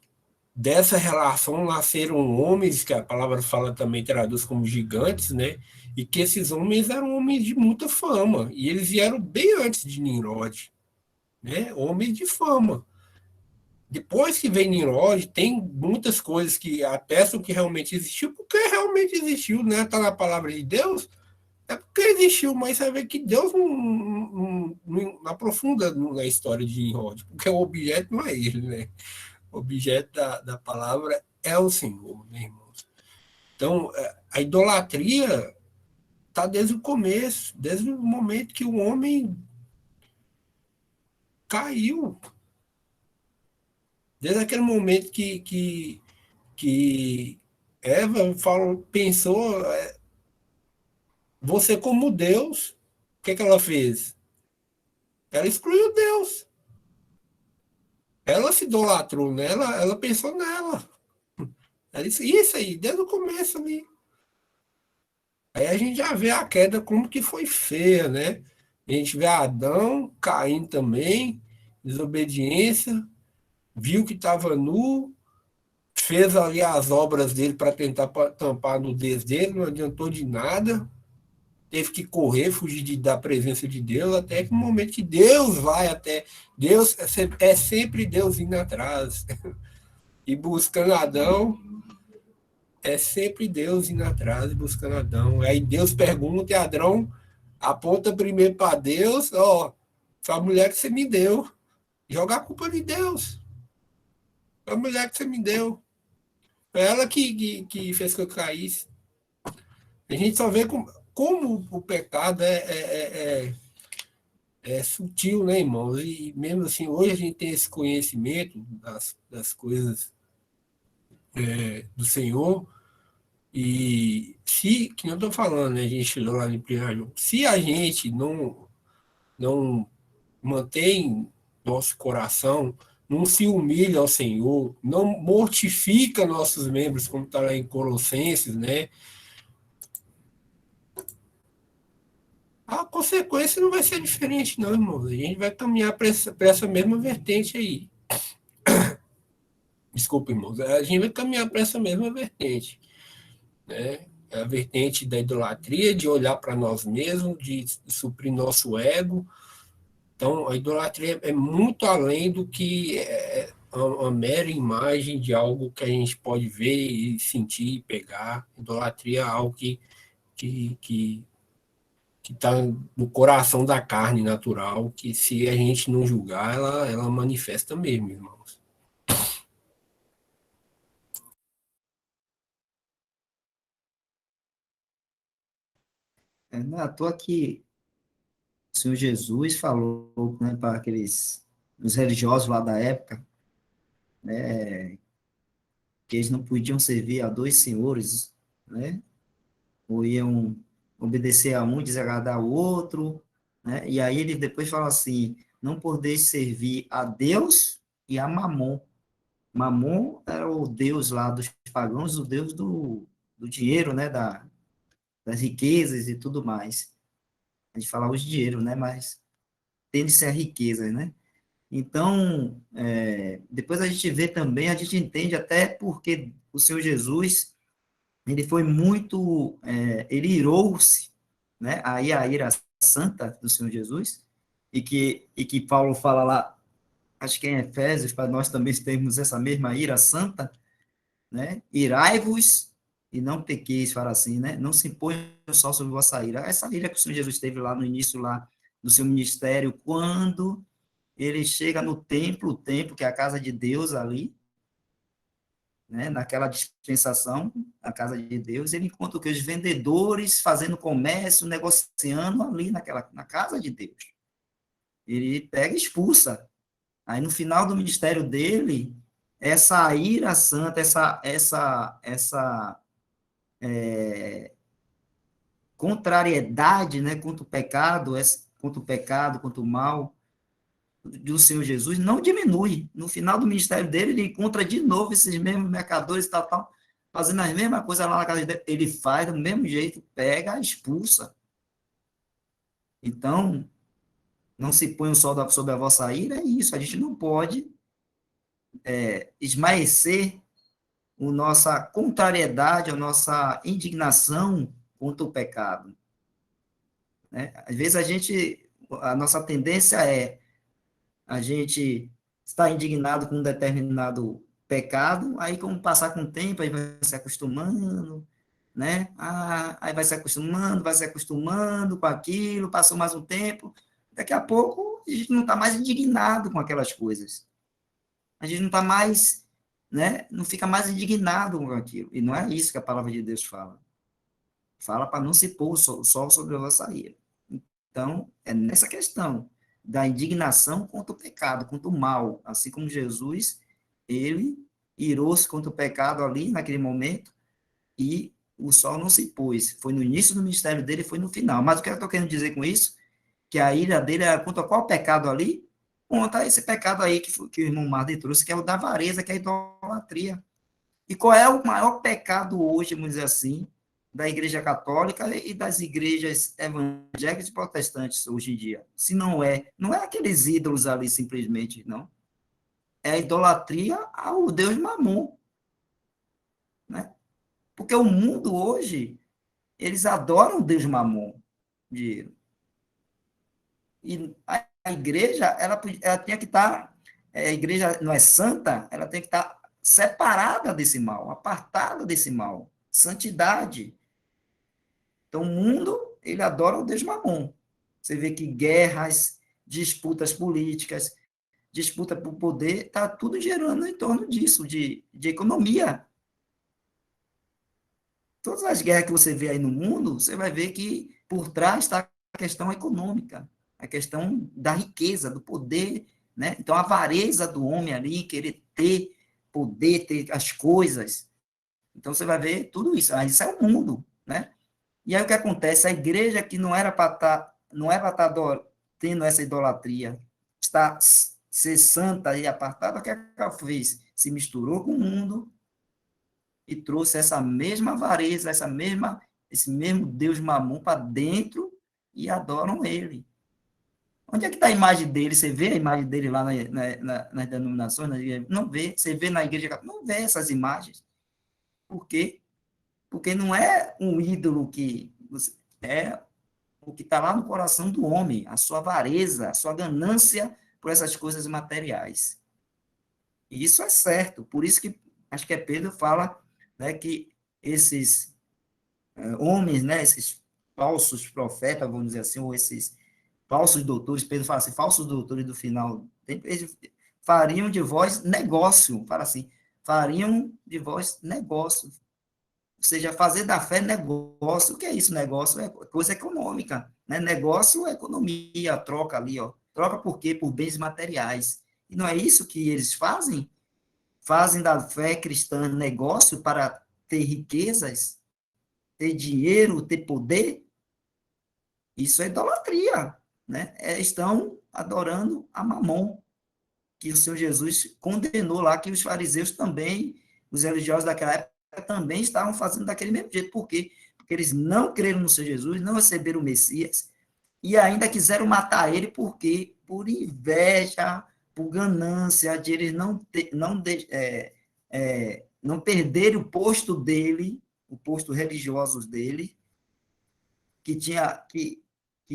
dessa relação nasceram homens, que a palavra fala também, traduz como gigantes, né? E que esses homens eram homens de muita fama, e eles vieram bem antes de Nimrod, né? Homens de fama. Depois que vem Nimrod, tem muitas coisas que atestam que realmente existiu, porque realmente existiu, né? Está na palavra de Deus, é porque existiu, mas você vê que Deus não aprofunda na história de Nimrod, porque o objeto não é ele, né? O objeto da palavra é o Senhor, né, irmãos? Então, a idolatria está desde o começo, desde o momento que o homem caiu. Desde aquele momento que Eva pensou, você como Deus, o que ela fez? Ela excluiu Deus. Ela se idolatrou nela, ela pensou nela. Ela disse, isso aí, desde o começo ali. Aí a gente já vê a queda como que foi feia, né? A gente vê Adão, Caim também, desobediência, viu que estava nu, fez ali as obras dele para tentar tampar a nudez dele, não adiantou de nada. teve que correr, fugir da presença de Deus, até que o momento que Deus vai até. Deus é sempre Deus indo atrás. E buscando Adão, é sempre Deus indo atrás e buscando Adão. Aí Deus pergunta e Adão aponta primeiro para Deus, ó, foi a mulher que você me deu. Joga a culpa de Deus. Foi a mulher que você me deu. Foi ela que fez que eu caísse. A gente só vê como o pecado é sutil, né, irmãos? E mesmo assim, hoje a gente tem esse conhecimento das coisas do Senhor. E se, que eu estou falando, né, a gente lá em 1 se a gente não mantém nosso coração, não se humilha ao Senhor, não mortifica nossos membros, como está lá em Colossenses, né? A consequência não vai ser diferente, não, irmãos. A gente vai caminhar para essa mesma vertente aí. Desculpa, irmãos. A gente vai caminhar para essa mesma vertente, né? A vertente da idolatria, de olhar para nós mesmos, de suprir nosso ego. Então, a idolatria é muito além do que uma mera imagem de algo que a gente pode ver e sentir e pegar. Idolatria é algo que está no coração da carne natural, que se a gente não julgar, ela manifesta mesmo, irmãos. Não é à toa que o Senhor Jesus falou, né, para os religiosos lá da época, né, que eles não podiam servir a dois senhores, né, ou iam obedecer a um e desagradar ao outro, né, e aí ele depois fala assim, não podeis servir a Deus e a Mamon. Mamon era o deus lá dos pagãos, o deus do dinheiro, né, das riquezas e tudo mais. A gente fala hoje dinheiro, né, mas tende a ser a riqueza, né? Então, depois a gente vê também, a gente entende até porque o Senhor Jesus, ele foi muito, ele irou-se, né? Aí a ira santa do Senhor Jesus, e que Paulo fala lá, acho que é em Efésios, para nós também termos essa mesma ira santa, né? Irai-vos e não pequeis, fala assim, né? Não se impõe o sol sobre vossa ira. Essa ira que o Senhor Jesus teve lá no início lá do seu ministério, quando ele chega no templo, o templo que é a casa de Deus ali, né, naquela dispensação, a casa de Deus, ele encontra o que os vendedores fazendo comércio, negociando ali na casa de Deus. Ele pega e expulsa. Aí no final do ministério dele, essa ira santa, essa contrariedade, né, contra o pecado, contra o mal, do Senhor Jesus não diminui. No final do ministério dele, ele encontra de novo esses mesmos mercadores, tal, fazendo as mesmas coisas lá na casa dele. Ele faz do mesmo jeito, pega, expulsa. Então, não se põe o sol sobre a vossa ira, é isso. A gente não pode esmaecer a nossa contrariedade, a nossa indignação contra o pecado. Né? Às vezes a nossa tendência é a gente está indignado com um determinado pecado, aí como passar com o tempo, aí vai se acostumando, né? Aí vai se acostumando com aquilo, passou mais um tempo, daqui a pouco a gente não está mais indignado com aquelas coisas. A gente não está mais, né? Não fica mais indignado com aquilo. E não é isso que a palavra de Deus fala. Fala para não se pôr o sol sobre a vossa ira. Então, é nessa questão da indignação contra o pecado, contra o mal. Assim como Jesus, ele irou-se contra o pecado ali, naquele momento, e o sol não se pôs. Foi no início do ministério dele, foi no final. Mas o que eu estou querendo dizer com isso? Que a ira dele era contra qual pecado ali? Contra esse pecado aí que o irmão Marden trouxe, que é o da avareza, que é a idolatria. E qual é o maior pecado hoje, vamos dizer assim, da Igreja Católica e das igrejas evangélicas e protestantes hoje em dia? Se não é aqueles ídolos ali simplesmente, não. É a idolatria ao Deus Mamon, né? Porque o mundo hoje, eles adoram o Deus Mamon. dinheiro. E a igreja, ela tinha que estar, a igreja não é santa, ela tem que estar separada desse mal, apartada desse mal. Santidade. Então, o mundo, ele adora o Deus Mamon. Você vê que guerras, disputas políticas, disputa por poder, está tudo gerando em torno disso, de economia. Todas as guerras que você vê aí no mundo, você vai ver que por trás está a questão econômica, a questão da riqueza, do poder, né? Então, a avareza do homem ali, querer ter poder, ter as coisas. Então, você vai ver tudo isso. Isso é o mundo, né? E aí o que acontece? A igreja que não era para estar tendo essa idolatria, está ser santa e apartada, o que ela fez? Se misturou com o mundo e trouxe essa mesma avareza, esse mesmo Deus Mamon para dentro e adoram ele. Onde é que está a imagem dele? Você vê a imagem dele lá nas denominações? Não vê. Você vê na igreja? Não vê essas imagens. Por quê? Porque não é um ídolo que é o que está lá no coração do homem, a sua avareza, a sua ganância por essas coisas materiais. E isso é certo. Por isso que acho que Pedro fala, né, que esses homens, né, esses falsos profetas, vamos dizer assim, ou esses falsos doutores, Pedro fala assim, falsos doutores do final, eles fariam de vós negócio, fala assim, fariam de vós negócio. Ou seja, fazer da fé negócio. O que é isso, negócio? É coisa econômica, né? Negócio é economia, troca ali, ó. Troca por quê? Por bens materiais. E não é isso que eles fazem? Fazem da fé cristã negócio para ter riquezas, ter dinheiro, ter poder? Isso é idolatria, né? Estão adorando a Mamon, que o Senhor Jesus condenou lá, que os fariseus também, os religiosos daquela época, também estavam fazendo daquele mesmo jeito. Por quê? Porque eles não creram no Senhor Jesus, não receberam o Messias, e ainda quiseram matar ele, por quê? Por inveja, por ganância, de eles não perderem o posto dele, o posto religioso dele, que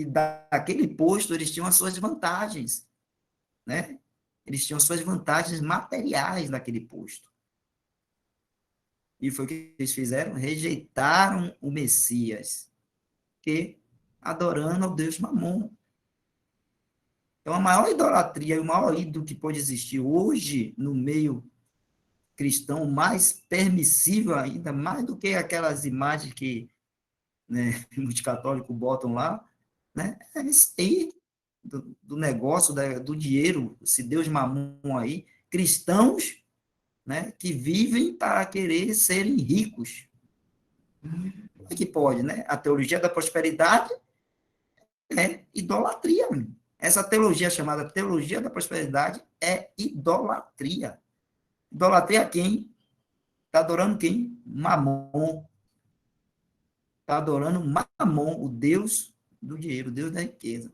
daquele posto eles tinham as suas vantagens, né? Eles tinham suas vantagens materiais naquele posto. E foi o que eles fizeram? Rejeitaram o Messias, que adorando ao Deus Mamon. Então, a maior idolatria e o maior ídolo que pode existir hoje no meio cristão, mais permissível ainda, mais do que aquelas imagens que, né, muitos católicos botam lá, né, é esse aí do negócio, do dinheiro, esse Deus Mamon aí, cristãos, né, que vivem para querer serem ricos. Como é que pode, né? A teologia da prosperidade é idolatria. Essa teologia chamada teologia da prosperidade é idolatria. Idolatria a quem? Está adorando quem? Mamon. Está adorando Mamon, o Deus do dinheiro, o Deus da riqueza.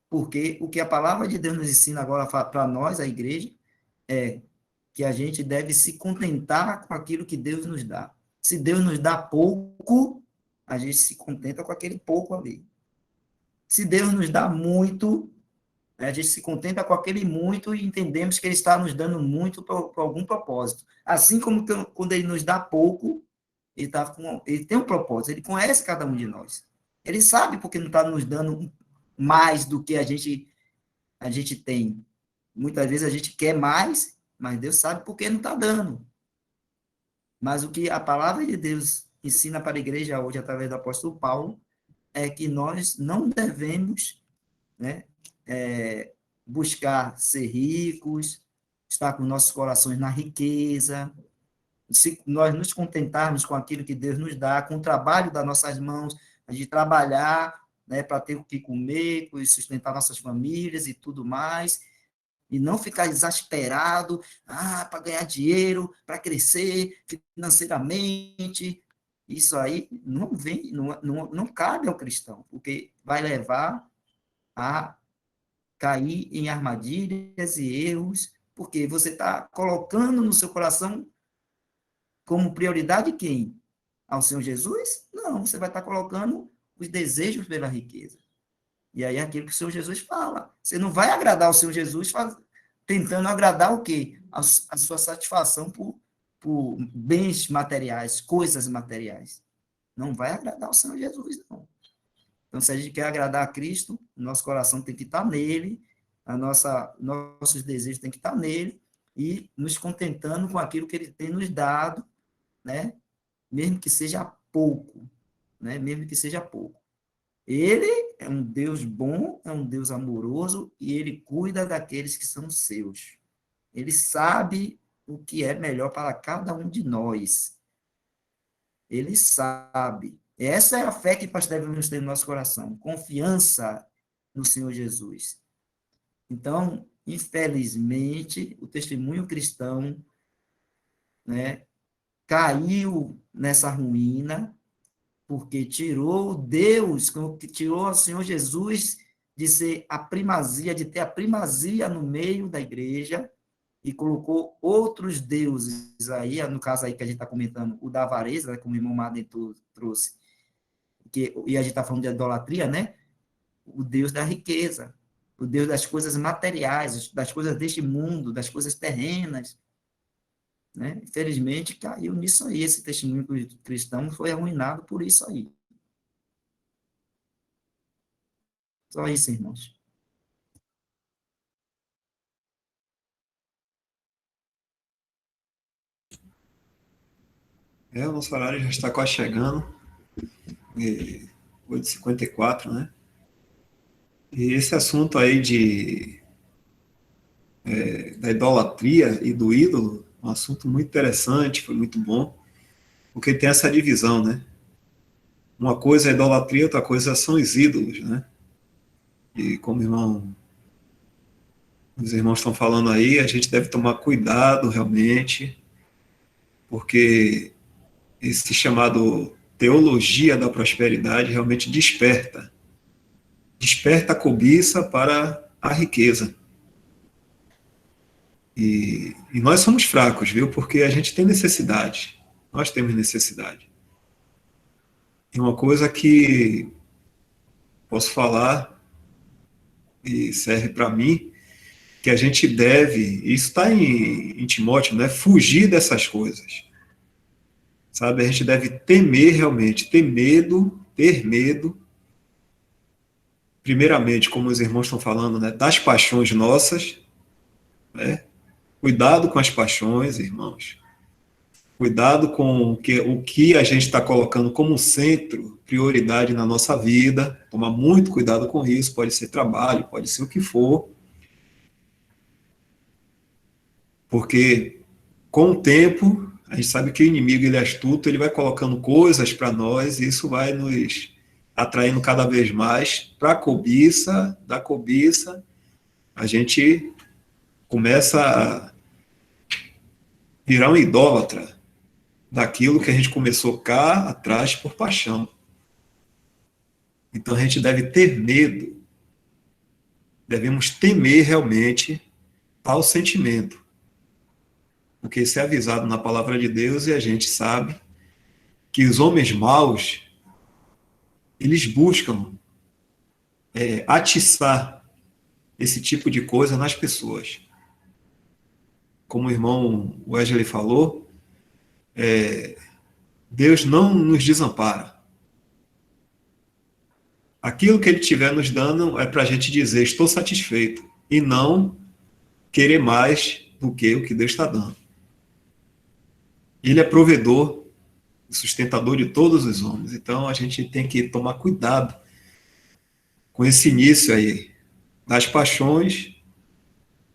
Porque o que a palavra de Deus nos ensina agora para nós, a igreja, é que a gente deve se contentar com aquilo que Deus nos dá. Se Deus nos dá pouco, a gente se contenta com aquele pouco ali. Se Deus nos dá muito, a gente se contenta com aquele muito e entendemos que Ele está nos dando muito por algum propósito. Assim como quando Ele nos dá pouco, Ele tem um propósito, Ele conhece cada um de nós. Ele sabe porque não está nos dando mais do que a gente tem. Muitas vezes a gente quer mais, mas Deus sabe por que não está dando. Mas o que a palavra de Deus ensina para a igreja hoje, através do apóstolo Paulo, é que nós não devemos, né, buscar ser ricos, estar com nossos corações na riqueza, se nós nos contentarmos com aquilo que Deus nos dá, com o trabalho das nossas mãos, a gente trabalhar, né, para ter o que comer, sustentar nossas famílias e tudo mais, e não ficar exasperado, para ganhar dinheiro, para crescer financeiramente. Isso aí não cabe ao cristão, porque vai levar a cair em armadilhas e erros, porque você está colocando no seu coração como prioridade quem? Ao Senhor Jesus? Não, você vai estar colocando os desejos pela riqueza. E aí é aquilo que o Senhor Jesus fala. Você não vai agradar o Senhor Jesus tentando agradar o quê? A sua satisfação por bens materiais, coisas materiais. Não vai agradar o Senhor Jesus, não. Então, se a gente quer agradar a Cristo, nosso coração tem que estar nele, nossos desejos têm que estar nele, e nos contentando com aquilo que ele tem nos dado, né? Mesmo que seja pouco, né? Mesmo que seja pouco. Ele é um Deus bom, é um Deus amoroso, e ele cuida daqueles que são seus. Ele sabe o que é melhor para cada um de nós. Ele sabe. Essa é a fé que nós devemos ter no nosso coração. Confiança no Senhor Jesus. Então, infelizmente, o testemunho cristão, né, caiu nessa ruína, porque tirou Deus, tirou o Senhor Jesus de ser a primazia, de ter a primazia no meio da igreja, e colocou outros deuses aí, no caso aí que a gente está comentando, o da avareza, como o irmão Madden trouxe, e a gente está falando de idolatria, né? O Deus da riqueza, o Deus das coisas materiais, das coisas deste mundo, das coisas terrenas, né? Infelizmente, caiu nisso aí. Esse testemunho cristão foi arruinado por isso aí. Só isso, irmãos. O nosso horário já está quase chegando. 8h54, né? E esse assunto aí da idolatria e do ídolo, um assunto muito interessante, foi muito bom, porque tem essa divisão, né? Uma coisa é a idolatria, outra coisa são os ídolos, né? E como os irmãos estão falando aí, a gente deve tomar cuidado realmente, porque esse chamado teologia da prosperidade realmente desperta a cobiça para a riqueza. E nós somos fracos, viu? Porque a gente tem necessidade. Nós temos necessidade. E uma coisa que posso falar, e serve para mim, que a gente deve, isso está em Timóteo, né? Fugir dessas coisas. Sabe? A gente deve temer realmente, ter medo, primeiramente, como os irmãos estão falando, né? Das paixões nossas, né? Cuidado com as paixões, irmãos. Cuidado com o que a gente está colocando como centro, prioridade na nossa vida. Tomar muito cuidado com isso. Pode ser trabalho, pode ser o que for. Porque, com o tempo, a gente sabe que o inimigo ele é astuto, ele vai colocando coisas para nós e isso vai nos atraindo cada vez mais para a cobiça. Da cobiça, a gente começa a virar um idólatra daquilo que a gente começou cá atrás por paixão. Então a gente deve ter medo, devemos temer realmente ao sentimento, porque isso é avisado na palavra de Deus e a gente sabe que os homens maus, eles buscam atiçar esse tipo de coisa nas pessoas. Como o irmão Wesley falou, Deus não nos desampara. Aquilo que ele estiver nos dando é para a gente dizer, estou satisfeito, e não querer mais do que o que Deus está dando. Ele é provedor, sustentador de todos os homens, então a gente tem que tomar cuidado com esse início aí das paixões,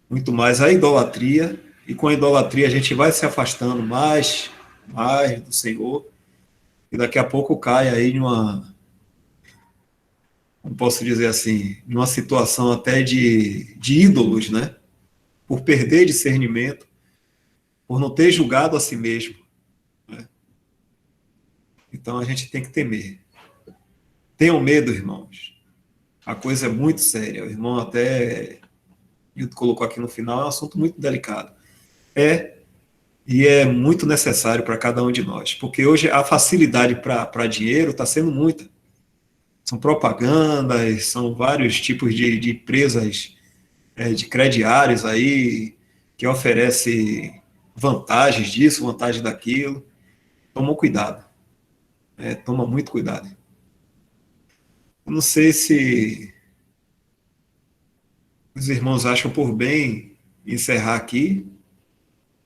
muito mais a idolatria, e com a idolatria a gente vai se afastando mais do Senhor, e daqui a pouco cai aí numa, como posso dizer assim, numa situação até de ídolos, né? Por perder discernimento, por não ter julgado a si mesmo, né? Então a gente tem que temer. Tenham medo, irmãos. A coisa é muito séria. O irmão até colocou aqui no final, é um assunto muito delicado. E é muito necessário para cada um de nós, porque hoje a facilidade para dinheiro está sendo muita. são propagandas, são vários tipos de empresas, de crediários aí, que oferece vantagens disso, vantagens daquilo. Toma cuidado, toma muito cuidado. Eu não sei se os irmãos acham por bem encerrar aqui,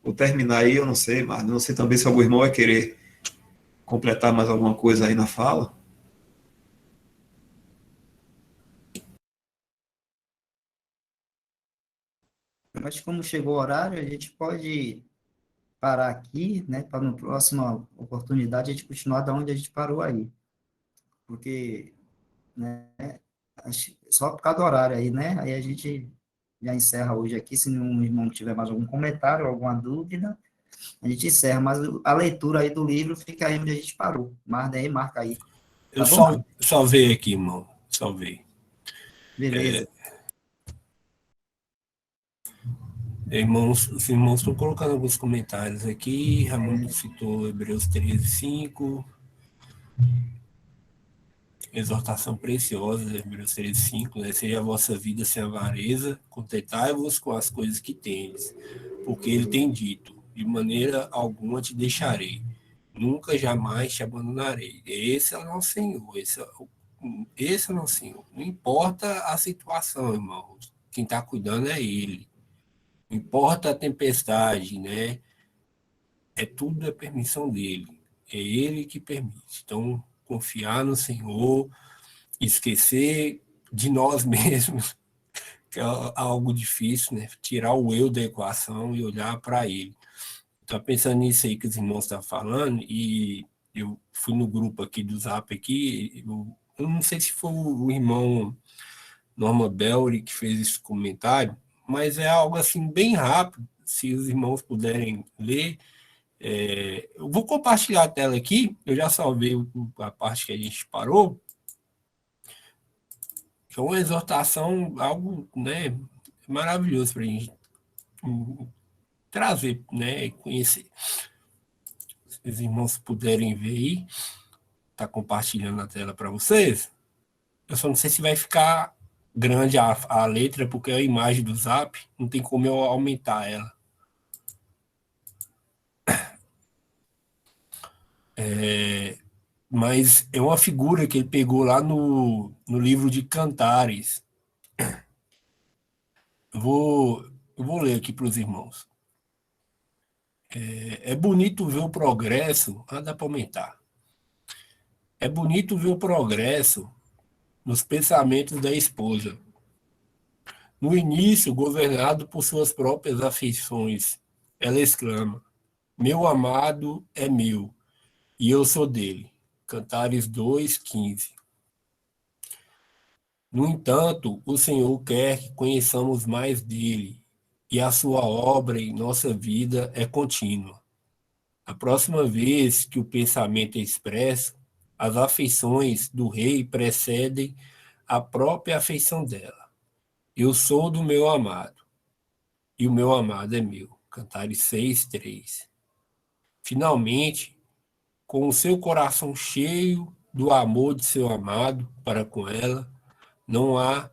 ou terminar aí, eu não sei, mas não sei também se algum irmão vai querer completar mais alguma coisa aí na fala. Mas como chegou o horário, a gente pode parar aqui, né, para na próxima oportunidade a gente continuar da onde a gente parou aí. Porque, né, só por causa do horário aí, né, aí a gente já encerra hoje aqui, se nenhum irmão tiver mais algum comentário, alguma dúvida, a gente encerra, mas a leitura aí do livro fica aí onde a gente parou. Mas daí marca aí. Eu Tá bom, mano? salvei aqui, irmão. Salvei. Beleza. Irmãos, os irmãos estão colocando alguns comentários aqui. Ramon citou Hebreus 13:5. Exortação preciosa, Hebreus 13:5, né? Seja a vossa vida sem avareza, contentai-vos com as coisas que tendes, porque ele tem dito, de maneira alguma te deixarei, nunca jamais te abandonarei. Esse é o nosso Senhor, esse é o nosso Senhor. Não importa a situação, irmãos, quem está cuidando é Ele. Não importa a tempestade, né? É tudo a permissão dele. É Ele que permite. Então, confiar no Senhor, esquecer de nós mesmos, que é algo difícil, né? Tirar o eu da equação e olhar para ele. Estou pensando nisso aí que os irmãos estão falando, e eu fui no grupo aqui do Zap aqui, eu não sei se foi o irmão Norma Belry que fez esse comentário, mas é algo assim bem rápido, se os irmãos puderem ler. Eu vou compartilhar a tela aqui, eu já salvei a parte que a gente parou, que é uma exortação, algo, né, maravilhoso para a gente trazer, né, conhecer. Se os irmãos puderem ver aí, tá compartilhando a tela para vocês. Eu só não sei se vai ficar grande a letra, porque é a imagem do Zap, não tem como eu aumentar ela. Mas é uma figura que ele pegou lá no livro de Cantares. Eu vou ler aqui para os irmãos. É bonito ver o progresso. Dá para aumentar. É bonito ver o progresso nos pensamentos da esposa. No início, governado por suas próprias afeições, ela exclama: Meu amado é meu, e eu sou dele. Cantares 2:15. No entanto, o Senhor quer que conheçamos mais dele, e a sua obra em nossa vida é contínua. A próxima vez que o pensamento é expresso, as afeições do rei precedem a própria afeição dela. Eu sou do meu amado, e o meu amado é meu. Cantares 6:3. Finalmente, com o seu coração cheio do amor de seu amado para com ela, não há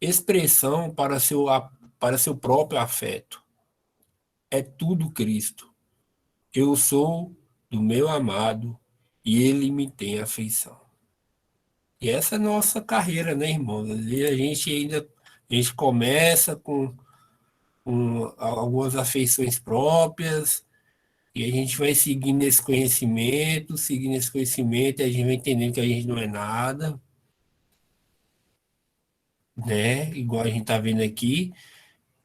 expressão para seu próprio afeto. É tudo Cristo. Eu sou do meu amado e ele me tem afeição. E essa é a nossa carreira, né, irmãos? A gente começa com algumas afeições próprias, e a gente vai seguindo esse conhecimento, e a gente vai entendendo que a gente não é nada, né? Igual a gente está vendo aqui.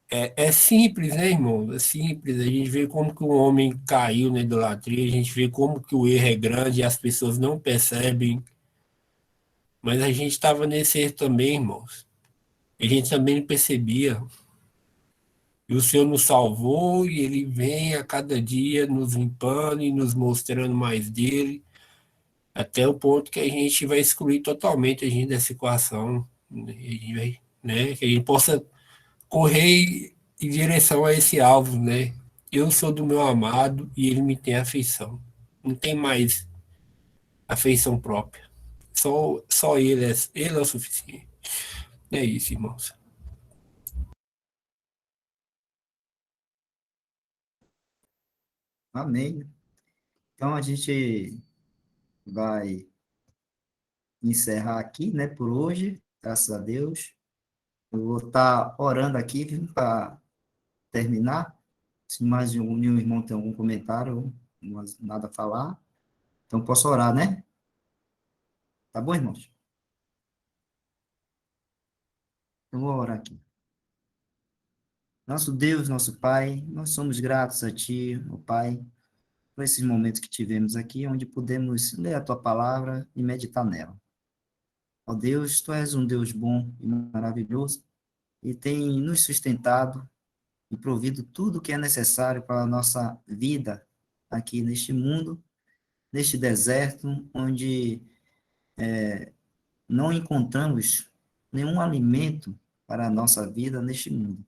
É simples, né, irmão? É simples. A gente vê como que o homem caiu na idolatria, a gente vê como que o erro é grande e as pessoas não percebem. Mas a gente estava nesse erro também, irmãos. A gente também não percebia. E o Senhor nos salvou e Ele vem a cada dia nos limpando e nos mostrando mais dele, até o ponto que a gente vai excluir totalmente a gente dessa equação, né? Que a gente possa correr em direção a esse alvo, né? Eu sou do meu amado e ele me tem afeição. Não tem mais afeição própria. Só ele é o suficiente. É isso, irmãos. Amém. Então a gente vai encerrar aqui, né, por hoje, graças a Deus. Eu vou estar orando aqui para terminar. Se mais nenhum irmão tem algum comentário, nada a falar, então posso orar, né? Tá bom, irmãos? Eu vou orar aqui. Nosso Deus, nosso Pai, nós somos gratos a Ti, ó Pai, por esses momentos que tivemos aqui, onde podemos ler a Tua palavra e meditar nela. Ó Deus, Tu és um Deus bom e maravilhoso, e tem nos sustentado e provido tudo o que é necessário para a nossa vida aqui neste mundo, neste deserto, onde não encontramos nenhum alimento para a nossa vida neste mundo.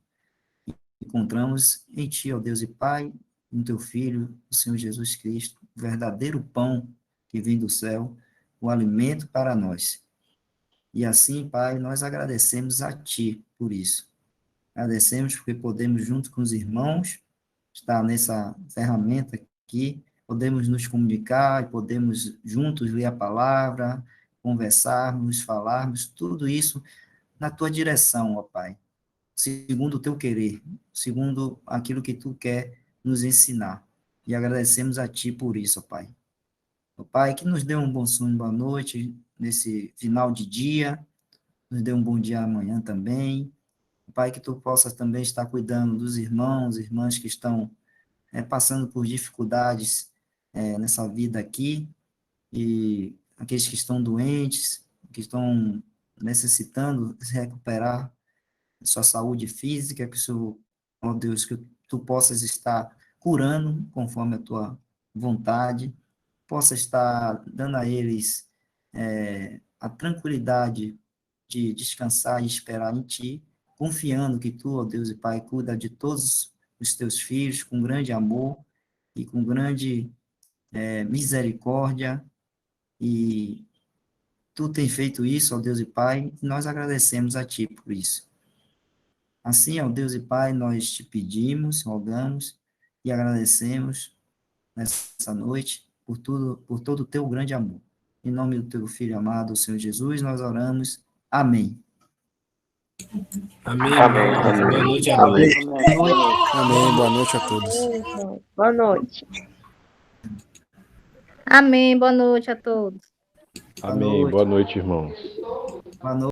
Encontramos em Ti, ó Deus e Pai, no Teu Filho, o Senhor Jesus Cristo, o verdadeiro pão que vem do céu, o alimento para nós. E assim, Pai, nós agradecemos a Ti por isso. Agradecemos porque podemos, junto com os irmãos, estar nessa ferramenta aqui, podemos nos comunicar e podemos juntos ler a palavra, conversarmos, falarmos, tudo isso na Tua direção, ó Pai, segundo o Teu querer, segundo aquilo que Tu quer nos ensinar. E agradecemos a Ti por isso, ó Pai. Ó Pai, que nos dê um bom sono, boa noite, nesse final de dia, nos dê um bom dia amanhã também. Pai, que Tu possas também estar cuidando dos irmãos, irmãs que estão passando por dificuldades nessa vida aqui, e aqueles que estão doentes, que estão necessitando se recuperar sua saúde física, que o Senhor, ó Deus, que Tu possas estar curando conforme a Tua vontade, possa estar dando a eles a tranquilidade de descansar e esperar em Ti, confiando que Tu, ó Deus e Pai, cuida de todos os Teus filhos com grande amor e com grande misericórdia, e Tu tem feito isso, ó Deus e Pai, e nós agradecemos a Ti por isso. Assim, ó Deus e Pai, nós Te pedimos, rogamos e agradecemos nessa noite por tudo, por todo o Teu grande amor. Em nome do Teu Filho amado, o Senhor Jesus, nós oramos. Amém. Amém, Amém. irmãos. Amém. Boa noite a todos. Amém. Boa noite a todos. Boa noite. Amém. Boa noite a todos. Boa Amém. noite. Boa noite, irmãos. Boa noite.